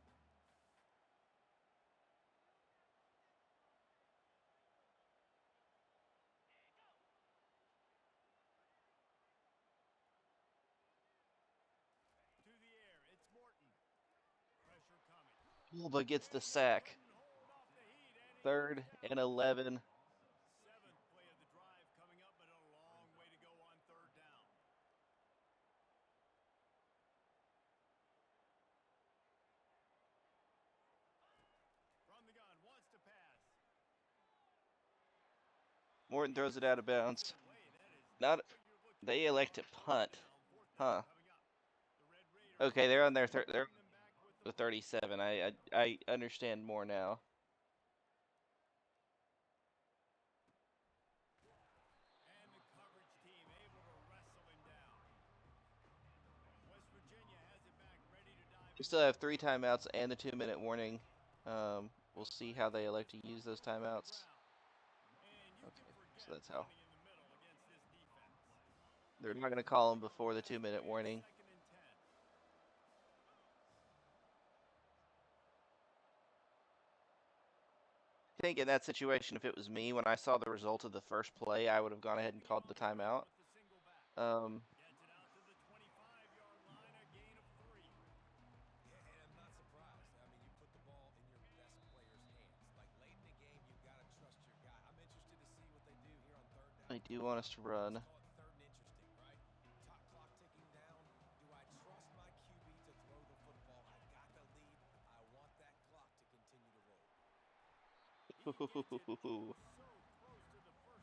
Lubbock gets the sack. 3rd and 11. Morton throws it out of bounds. They elect to punt. Huh. Okay, they're on their they're the 37. I understand more now. We still have 3 timeouts and the 2-minute warning. We'll see how they elect to use those timeouts. Okay, so that's how. They're not going to call them before the 2-minute warning. I think in that situation, if it was me, when I saw the result of the first play, I would have gone ahead and called the timeout. I do want us to run.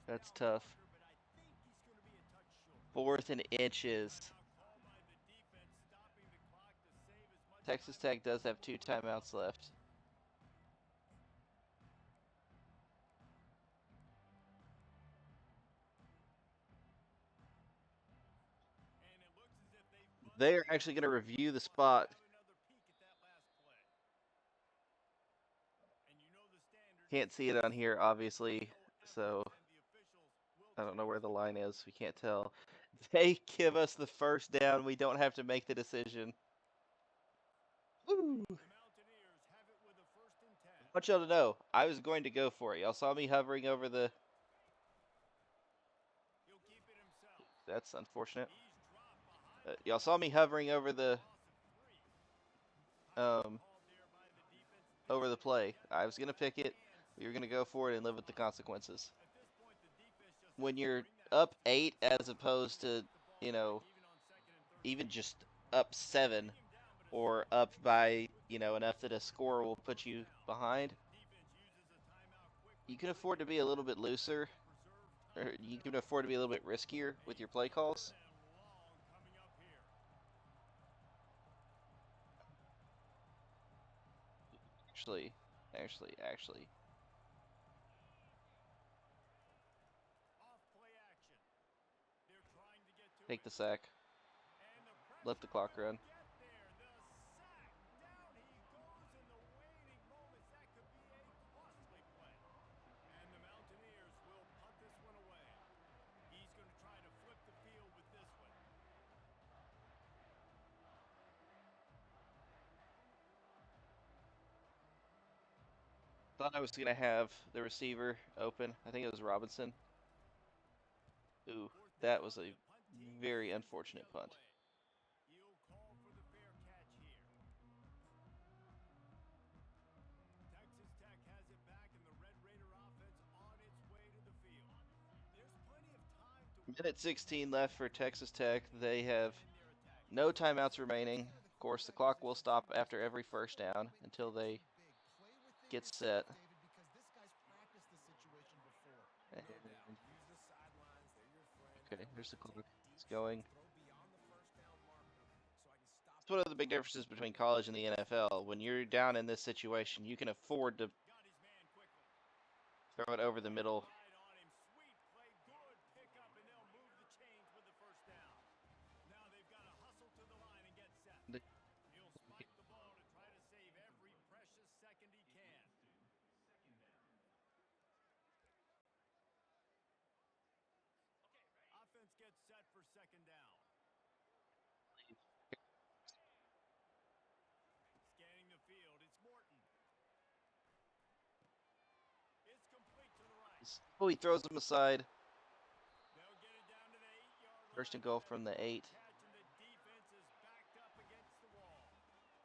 That's tough. 4th and inches. Texas Tech does have 2 timeouts left. They are actually going to review the spot. Can't see it on here, obviously, so I don't know where the line is. We can't tell. They give us the first down. We don't have to make the decision. Woo! I want y'all to know, I was going to go for it. Y'all saw me hovering over the... That's unfortunate. Y'all saw me hovering over the... over the play. I was going to pick it. We were going to go for it and live with the consequences. When you're up 8 as opposed to, you know, even just up 7 or up by, you know, enough that a score will put you behind, you can afford to be a little bit looser, or you can afford to be a little bit riskier with your play calls. Actually. Take the sack. Let the clock run. Thought I was going to have the receiver open. I think it was Robinson. Ooh, that was a very unfortunate punt. Texas Tech has it back, and the Red Raider offense on its way to the field. There's plenty of time to... Minute 16 left for Texas Tech. They have no timeouts remaining. Of course, the clock will stop after every first down until they get set. And, okay, there's the clock. It's going. It's one of the big differences between college and the NFL. When you're down in this situation, you can afford to throw it over the middle. He'll spike the ball to try to save every precious second he can. Offense gets set for second down. Scanning the field, it's Morton. It's complete to the right. Oh, he throws him aside. They'll get it down to the 8-yard line. First and goal from the 8. The defense is backed up against the wall.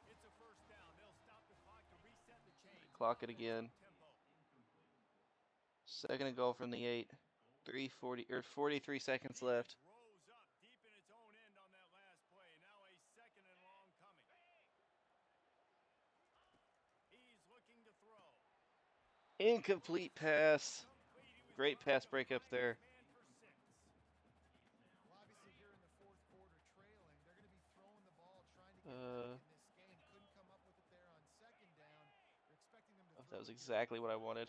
It's a first down. They'll stop the clock to reset the chains. Clock it again. Second and goal from the 8. 43 seconds left. Rose up deep in its own end on that last play. Now a second and long coming. He's looking to throw. Incomplete pass. Great pass break up there. Well, obviously here in the fourth quarter trailing, they're going to be throwing the ball, trying to get back in this game. Couldn't come up with it there on second down. They're expecting them to throw. That was exactly what I wanted.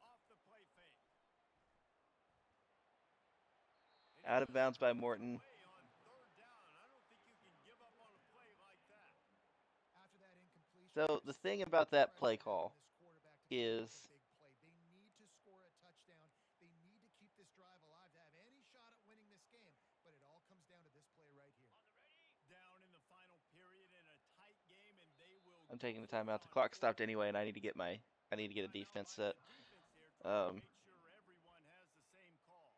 Off the play fake. Out of bounds by Morton. So the thing about that play call is they need to score a touchdown. They need to keep this drive alive to have any shot at winning this game. But it all comes down to this play right here. Down in the final period in a tight game, and they will... I'm taking the timeout. The clock stopped anyway, and I need to get a defense set. Make sure everyone has the same call.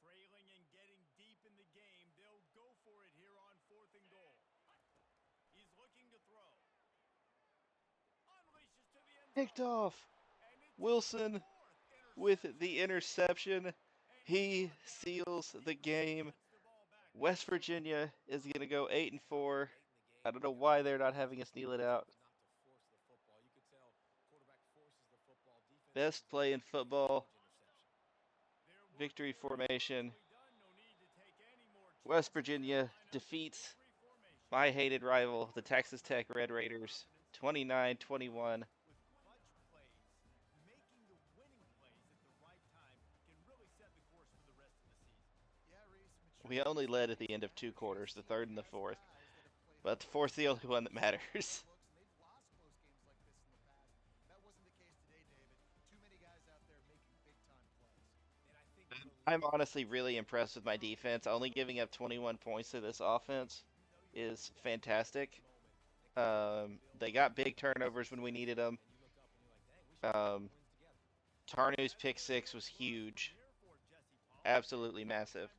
Trailing and getting deep in the game, they'll go for it here on 4th and goal. He's looking to throw. Unleashes to the end zone. Picked off. Wilson. with the interception. He seals the game. West Virginia is going to go 8-4. I don't know why they're not having us kneel it out. Best play in football. Victory formation. West Virginia defeats my hated rival, the Texas Tech Red Raiders, 29-21. We only led at the end of 2 quarters, the third and the fourth. But the fourth's the only one that matters. I'm honestly really impressed with my defense. Only giving up 21 points to this offense is fantastic. They got big turnovers when we needed them. Tarnu's pick 6 was huge. Absolutely massive.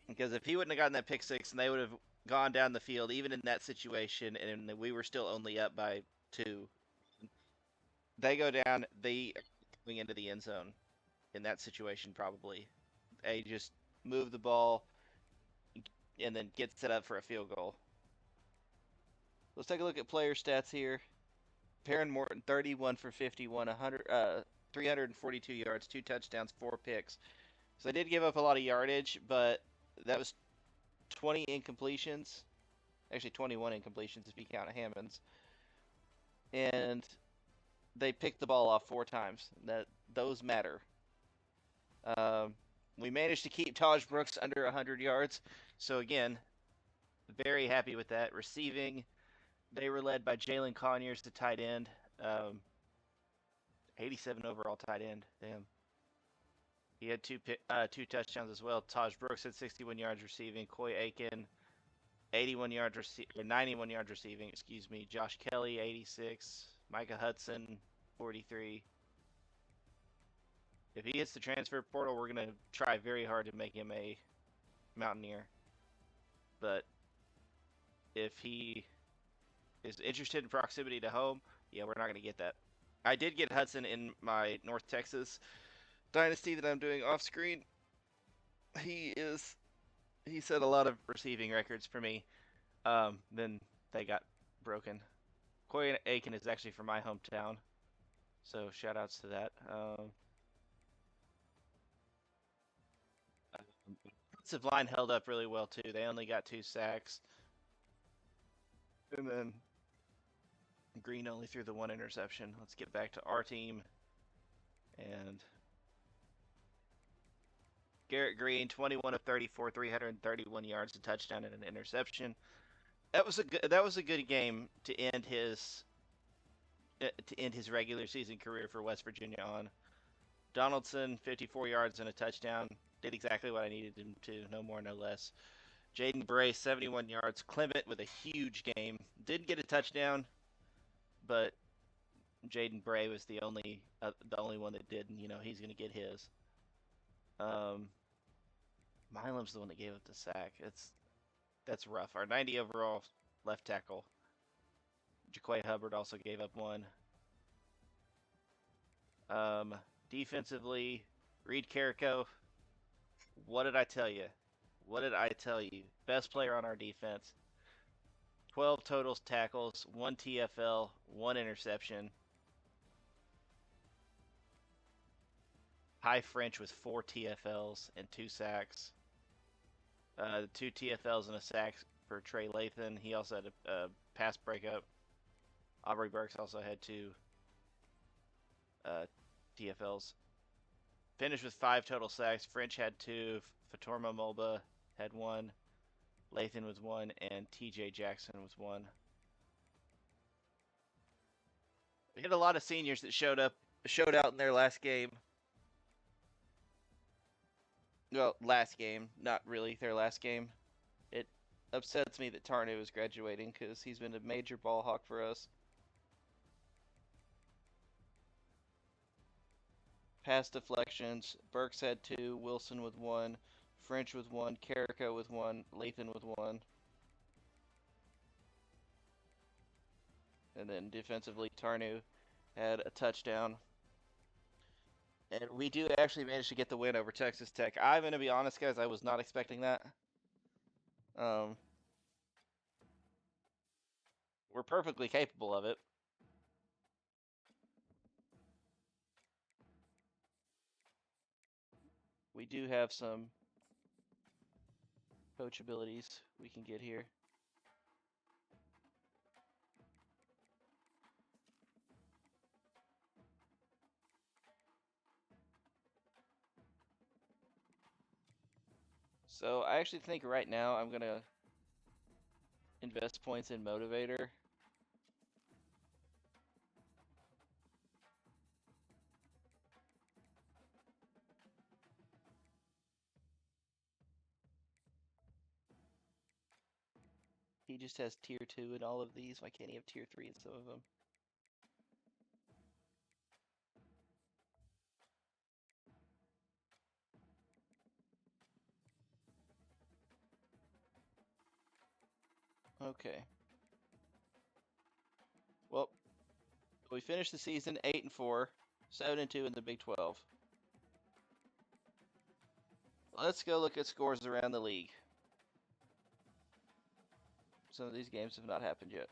Because if he wouldn't have gotten that pick 6, and they would have gone down the field, even in that situation, and we were still only up by 2, they go down, they are going into the end zone in that situation probably. They just move the ball and then get set up for a field goal. Let's take a look at player stats here. Perrin Morton, 31 for 51, 342 yards, 2 touchdowns, 4 picks. So they did give up a lot of yardage, but that was 20 incompletions. Actually, 21 incompletions if you count Hammonds. And they picked the ball off 4 times. Those matter. We managed to keep Taj Brooks under 100 yards. So again, very happy with that. Receiving, they were led by Jalen Conyers, the tight end. 87 overall tight end. Damn. He had 2 touchdowns as well. Taj Brooks had 61 yards receiving. Coy Aiken, 91 yards or 91 yards receiving. Excuse me. Josh Kelly, 86. Micah Hudson, 43. If he hits the transfer portal, we're going to try very hard to make him a Mountaineer. But if he is interested in proximity to home, yeah, we're not going to get that. I did get Hudson in my North Texas Dynasty that I'm doing off screen. He set a lot of receiving records for me. Then they got broken. Coy Aiken is actually from my hometown, so shout outs to that. Offensive line held up really well too. They only got 2 sacks, and then Green only threw the 1 interception. Let's get back to our team. And Garrett Green, 21 of 34, 331 yards, a touchdown, and an interception. That was a good game to end his regular season career for West Virginia on. Donaldson, 54 yards and a touchdown. Did exactly what I needed him to, no more, no less. Jaden Bray, 71 yards. Clement with a huge game. Didn't get a touchdown, but Jaden Bray was the only one that did, and he's going to get his. Milam's the one that gave up the sack. That's rough. Our 90 overall left tackle, Jaquay Hubbard, also gave up 1. Defensively, Reed Carrico. What did I tell you? Best player on our defense. 12 total tackles, 1 TFL, 1 interception. High French with 4 TFLs and 2 sacks. 2 TFLs and a sack for Trey Lathan. He also had a pass breakup. Aubrey Burks also had 2 TFLs. Finished with 5 total sacks. French had 2. Fatorma Mulba had 1. Lathan was 1, and TJ Jackson was 1. We had a lot of seniors that showed out in their last game. Well, last game, not really their last game. It upsets me that Tarnu is graduating because he's been a major ball hawk for us. Pass deflections. Burks had 2. Wilson with 1. French with 1. Carrico with 1. Lathan with 1. And then defensively, Tarnu had a touchdown. And we do actually manage to get the win over Texas Tech. I'm going to be honest, guys, I was not expecting that. We're perfectly capable of it. We do have some coach abilities we can get here. So I actually think right now I'm going to invest points in Motivator. He just has tier 2 in all of these. Why can't he have tier 3 in some of them? Okay. Well, we finished the season 8-4, 7-2 in the Big 12. Let's go look at scores around the league. Some of these games have not happened yet.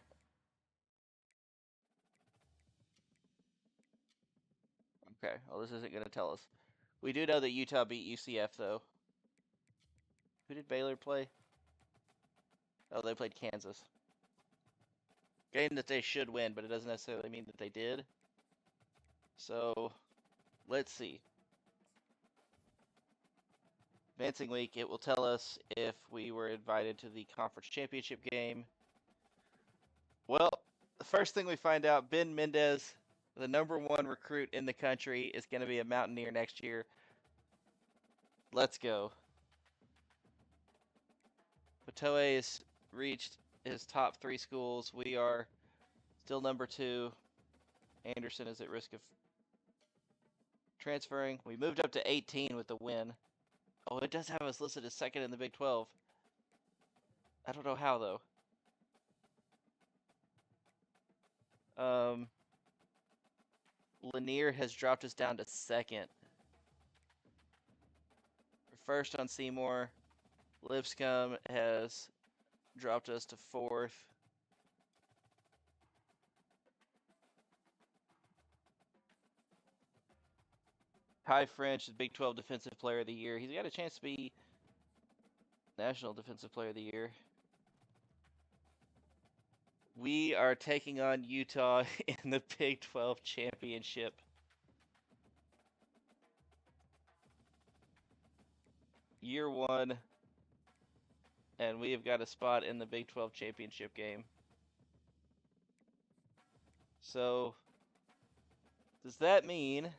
Okay, well, this isn't going to tell us. We do know that Utah beat UCF, though. Who did Baylor play? Oh, they played Kansas. Game that they should win, but it doesn't necessarily mean that they did. So, let's see. Advancing week, it will tell us if we were invited to the conference championship game. Well, the first thing we find out, Ben Mendez, the #1 recruit in the country, is going to be a Mountaineer next year. Let's go. Patoe has reached his top 3 schools. We are still #2. Anderson is at risk of transferring. We moved up to 18 with the win. Oh, it does have us listed as second in the Big 12. I don't know how, though. Lanier has dropped us down to second. First on Seymour. Lipscomb has dropped us to 4th. Kai French is Big 12 Defensive Player of the Year. He's got a chance to be National Defensive Player of the Year. We are taking on Utah in the Big 12 Championship. Year 1. And we have got a spot in the Big 12 Championship game. So, does that mean...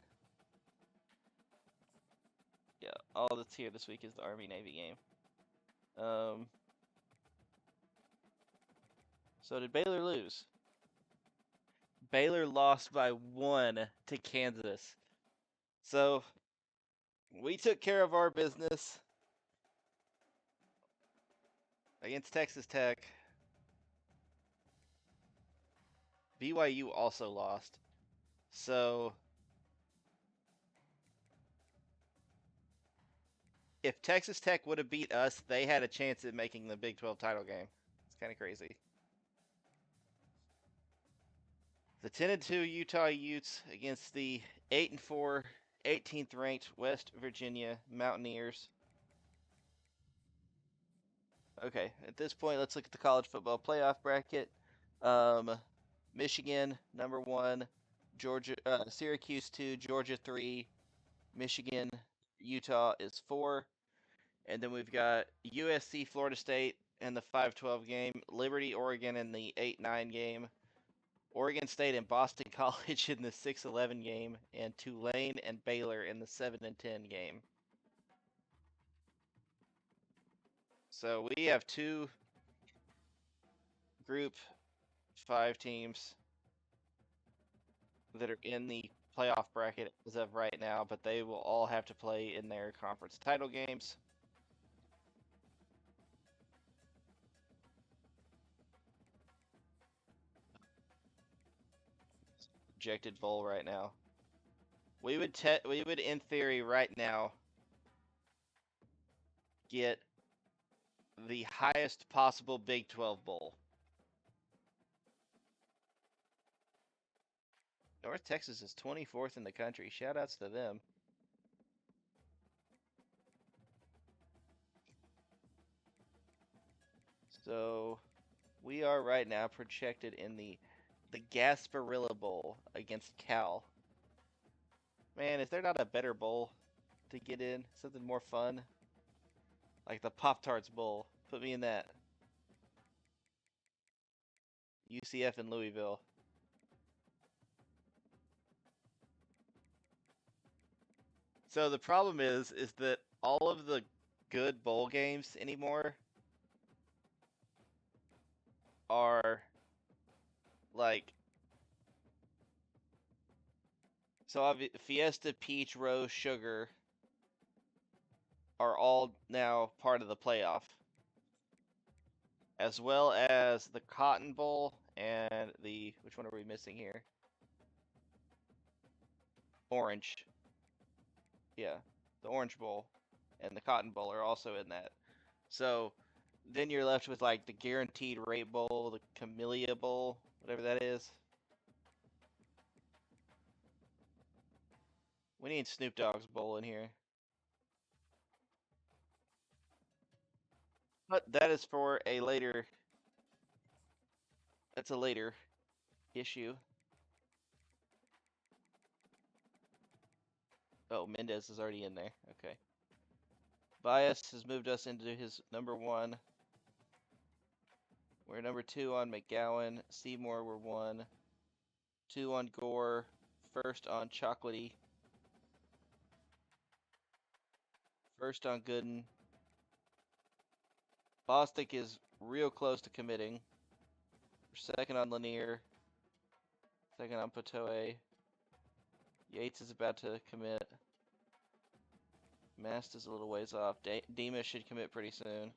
Yeah, all that's here this week is the Army-Navy game. So did Baylor lose? Baylor lost by 1 to Kansas. So, we took care of our business against Texas Tech. BYU also lost. So, if Texas Tech would have beat us, they had a chance at making the Big 12 title game. It's kind of crazy. The 10-2 Utah Utes against the 8-4, 18th ranked West Virginia Mountaineers. Okay, at this point, let's look at the college football playoff bracket. Michigan, #1, Georgia, Syracuse 2, Georgia 3, Michigan, Utah is 4. And then we've got USC, Florida State in the 5-12 game, Liberty, Oregon in the 8-9 game, Oregon State and Boston College in the 6-11 game, and Tulane and Baylor in the 7-10 game. So we have 2 Group 5 teams that are in the playoff bracket as of right now, but they will all have to play in their conference title games. projected bowl right now. We would in theory right now get the highest possible Big 12 bowl. North Texas is 24th in the country. Shoutouts to them. So we are right now projected in the Gasparilla Bowl against Cal. Man, is there not a better bowl to get in? Something more fun? Like the Pop-Tarts Bowl. Put me in that. UCF in Louisville. So the problem is that all of the good bowl games anymore are like Fiesta, Peach, Rose, Sugar are all now part of the playoff, as well as the Cotton Bowl and which one are we missing here? Orange. Yeah, the Orange Bowl and the Cotton Bowl are also in that. So then you're left with like the Guaranteed Rate Bowl, the Camellia Bowl, whatever that is. We need Snoop Dogg's Bowl in here. But that is for a later. That's a later issue. Oh, Mendez is already in there. Okay. Bias has moved us into his number 1. We're number 2 on McGowan. Seymour, we're 1. 2 on Gore. First on Chocolatey. First on Gooden. Bostic is real close to committing. We're second on Lanier. Second on Patoe. Yates is about to commit. Mast is a little ways off. Demas should commit pretty soon.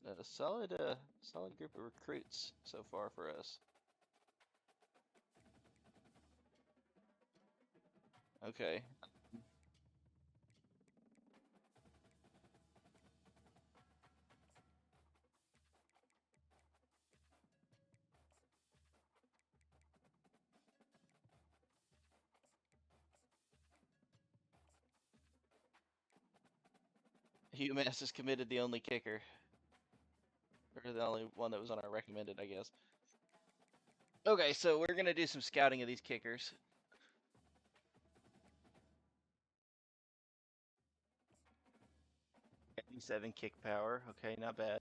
A solid group of recruits so far for us. Okay. UMass has committed the only kicker. Or the only one that was on our recommended, I guess. Okay, so we're going to do some scouting of these kickers. Seven kick power. Okay, not bad.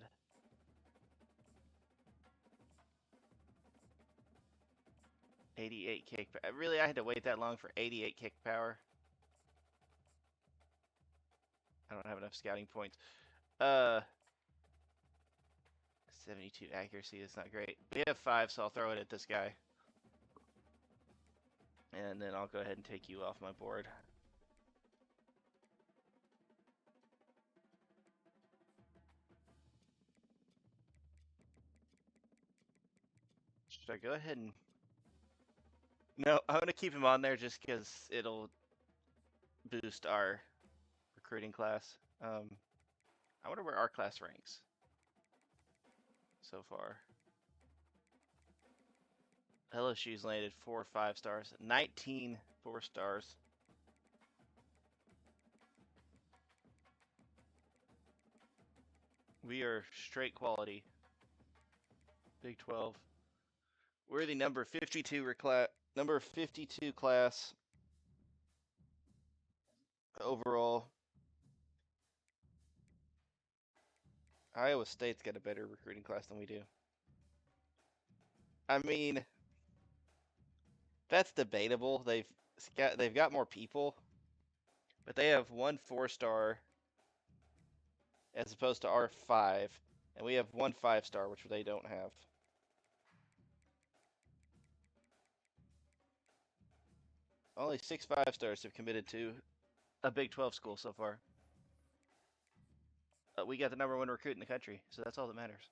.88 kick. Really, I had to wait that long for 88 kick power. I don't have enough scouting points. 72 accuracy. That's not great. We have 5, so I'll throw it at this guy. And then I'll go ahead and take you off my board. Should I go ahead and... No, I'm going to keep him on there just because it'll boost our recruiting class. I wonder where our class ranks so far. LSU's landed 4 5-stars, 19 4-stars. We are straight quality. Big 12. We're the number 52 class overall. Iowa State's got a better recruiting class than we do. I mean, that's debatable. They've got more people, but they have 1 4-star as opposed to our 5, and we have 1 5-star, which they don't have. Only 6 5-stars have committed to a Big 12 school so far. We got the number 1 recruit in the country, so that's all that matters.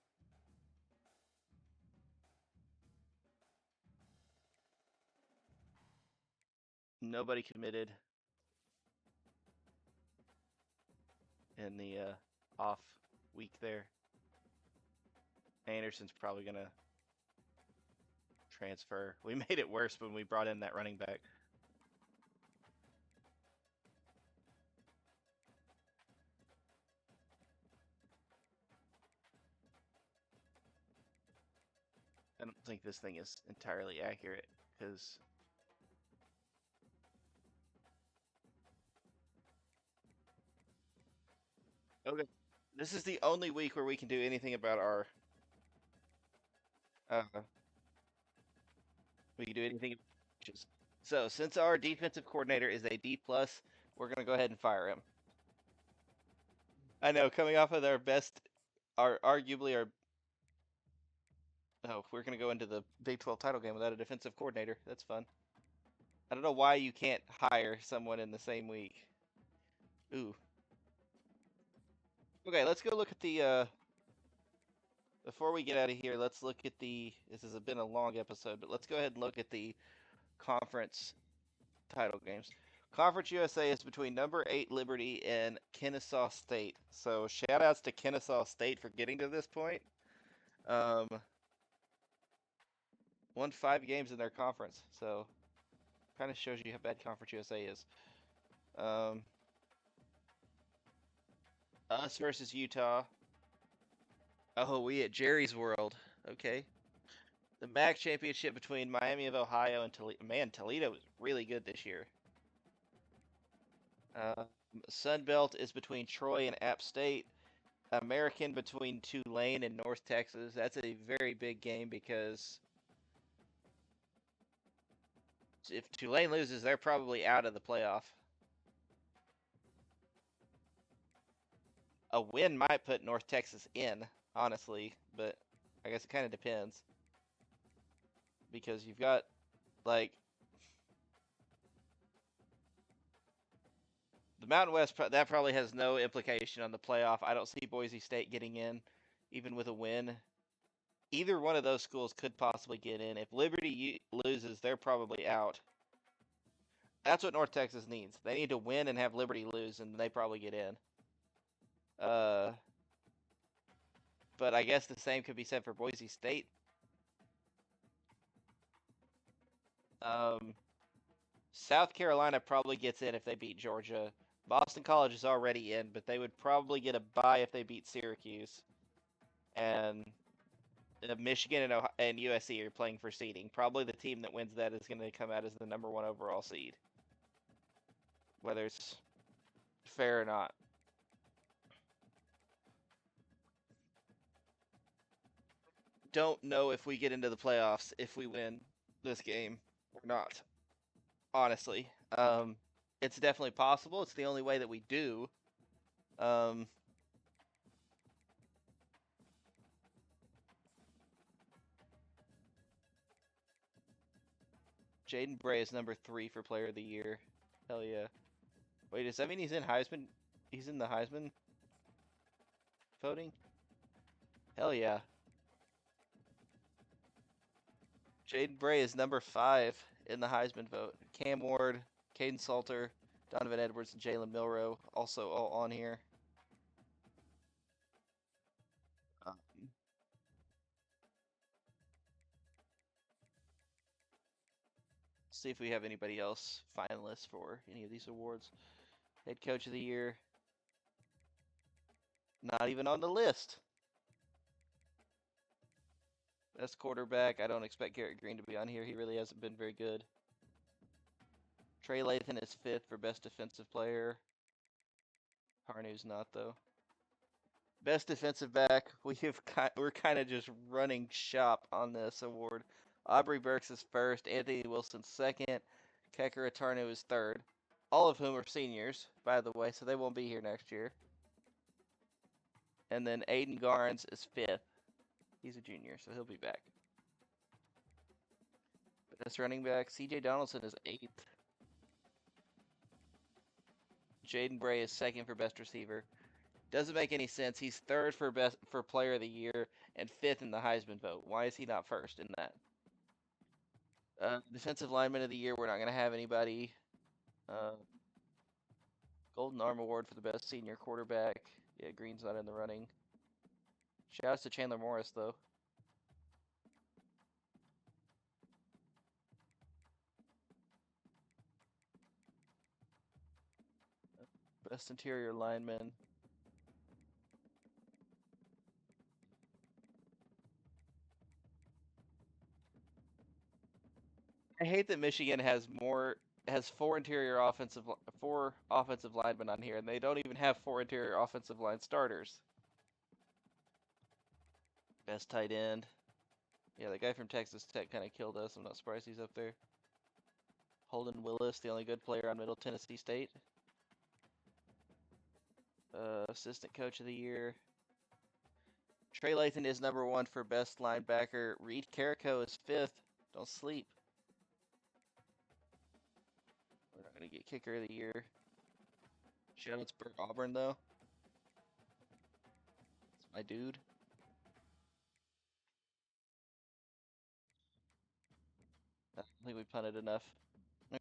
Nobody committed in the off week there. Anderson's probably going to transfer. We made it worse when we brought in that running back. I don't think this thing is entirely accurate because okay, this is the only week where we can do anything about our we can do anything. So since our defensive coordinator is a D plus, we're gonna go ahead and fire him. I know, coming off of their best, our arguably our. Oh, we're gonna go into the Big 12 title game without a defensive coordinator. That's fun. I don't know why you can't hire someone in the same week. Ooh. Okay, let's go look at the. Before we get out of here, let's look at the. This has been a long episode, but let's go ahead and look at the conference title games. Conference USA is between number 8 Liberty and Kennesaw State. So shout outs to Kennesaw State for getting to this point. Won 5 games in their conference, so kind of shows you how bad Conference USA is. Us versus Utah. Oh, we at Jerry's World. Okay. The MAC championship between Miami of Ohio and Toledo. Man, Toledo was really good this year. Sun Belt is between Troy and App State. American between Tulane and North Texas. That's a very big game because if Tulane loses, they're probably out of the playoff. A win might put North Texas in, honestly, but I guess it kind of depends. Because you've got, like, the Mountain West, that probably has no implication on the playoff. I don't see Boise State getting in, even with a win. Either one of those schools could possibly get in. If Liberty loses, they're probably out. That's what North Texas needs. They need to win and have Liberty lose, and they probably get in. But I guess the same could be said for Boise State. South Carolina probably gets in if they beat Georgia. Boston College is already in, but they would probably get a bye if they beat Syracuse. And Michigan and USC are playing for seeding. Probably the team that wins that is going to come out as the number 1 overall seed. Whether it's fair or not. Don't know if we get into the playoffs if we win this game or not. Honestly. It's definitely possible. It's the only way that we do. Jaden Bray is number 3 for Player of the Year. Hell yeah. Wait, does that mean he's in Heisman? He's in the Heisman voting? Hell yeah. Jaden Bray is number 5 in the Heisman vote. Cam Ward, Caden Salter, Donovan Edwards, and Jalen Milroe also all on here. See if we have anybody else finalists for any of these awards. Head Coach of the Year. Not even on the list. Best quarterback. I don't expect Garrett Green to be on here. He really hasn't been very good. Trey Lathan is 5th for Best Defensive Player. Harnu's not, though. Best Defensive Back. We're kind of just running shop on this award. Aubrey Burks is 1st. Anthony Wilson 2nd. Keker Atarnu is 3rd. All of whom are seniors, by the way, so they won't be here next year. And then Aiden Garnes is 5th. He's a junior, so he'll be back. Best running back, C.J. Donaldson is 8th. Jaden Bray is 2nd for Best Receiver. Doesn't make any sense. He's 3rd for Player of the Year and 5th in the Heisman vote. Why is he not 1st in that? Defensive Lineman of the Year, we're not going to have anybody. Uh, Golden Arm Award for the best senior quarterback. Yeah, Green's not in the running. Shouts to Chandler Morris, though. Best interior lineman. I hate that Michigan has four offensive linemen on here, and they don't even have four interior offensive line starters. Best tight end. Yeah, the guy from Texas Tech kind of killed us. I'm not surprised he's up there. Holden Willis, the only good player on Middle Tennessee State. Assistant coach of the year. Trey Lathan is number 1 for best linebacker. Reed Carrico is 5th. Don't sleep. We're not going to get kicker of the year. Shoutouts Burt Auburn, though. It's my dude. I think we punted enough.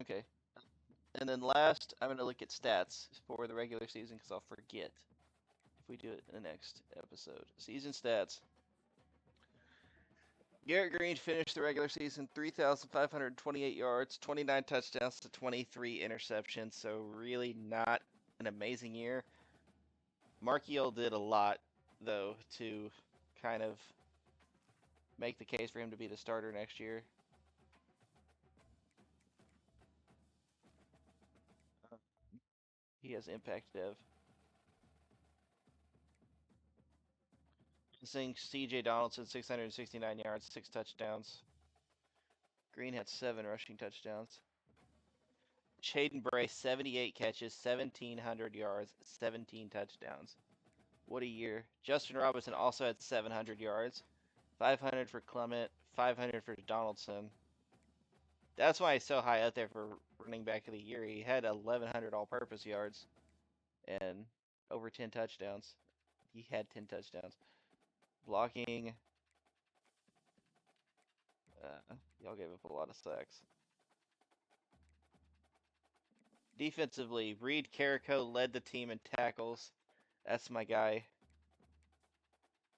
Okay. And then last, I'm going to look at stats for the regular season because I'll forget if we do it in the next episode. Season stats. Garrett Green finished the regular season 3,528 yards, 29 touchdowns to 23 interceptions, so really not an amazing year. Markiel did a lot, though, to kind of make the case for him to be the starter next year. He has impact dev. Seeing C.J. Donaldson, 669 yards, 6 touchdowns. Green had 7 rushing touchdowns. Shaden Bray, 78 catches, 1,700 yards, 17 touchdowns. What a year. Justin Robinson also had 700 yards, 500 for Clement, 500 for Donaldson. That's why he's so high up there for running back of the year. He had 1,100 all-purpose yards and over 10 touchdowns. He had 10 touchdowns. Blocking. Y'all gave up a lot of sacks. Defensively, Reed Carrico led the team in tackles. That's my guy.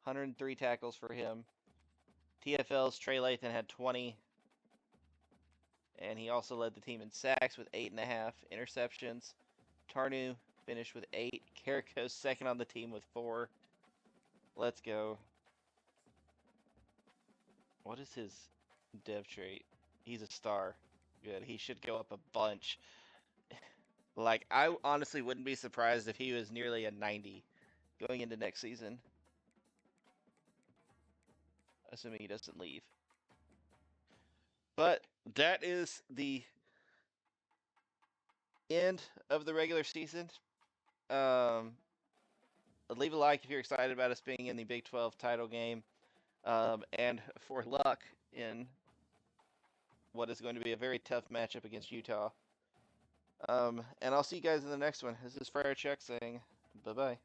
103 tackles for him. TFL's Trey Lathan had 20. And he also led the team in sacks with 8.5. Interceptions. Tarnu finished with 8. Carrico's second on the team with 4. Let's go. What is his dev trait? He's a star. Good. He should go up a bunch. Like, I honestly wouldn't be surprised if he was nearly a 90 going into next season. Assuming he doesn't leave. But that is the end of the regular season. Leave a like if you're excited about us being in the Big 12 title game. And for luck in what is going to be a very tough matchup against Utah. And I'll see you guys in the next one. This is Friar Chuck saying bye-bye.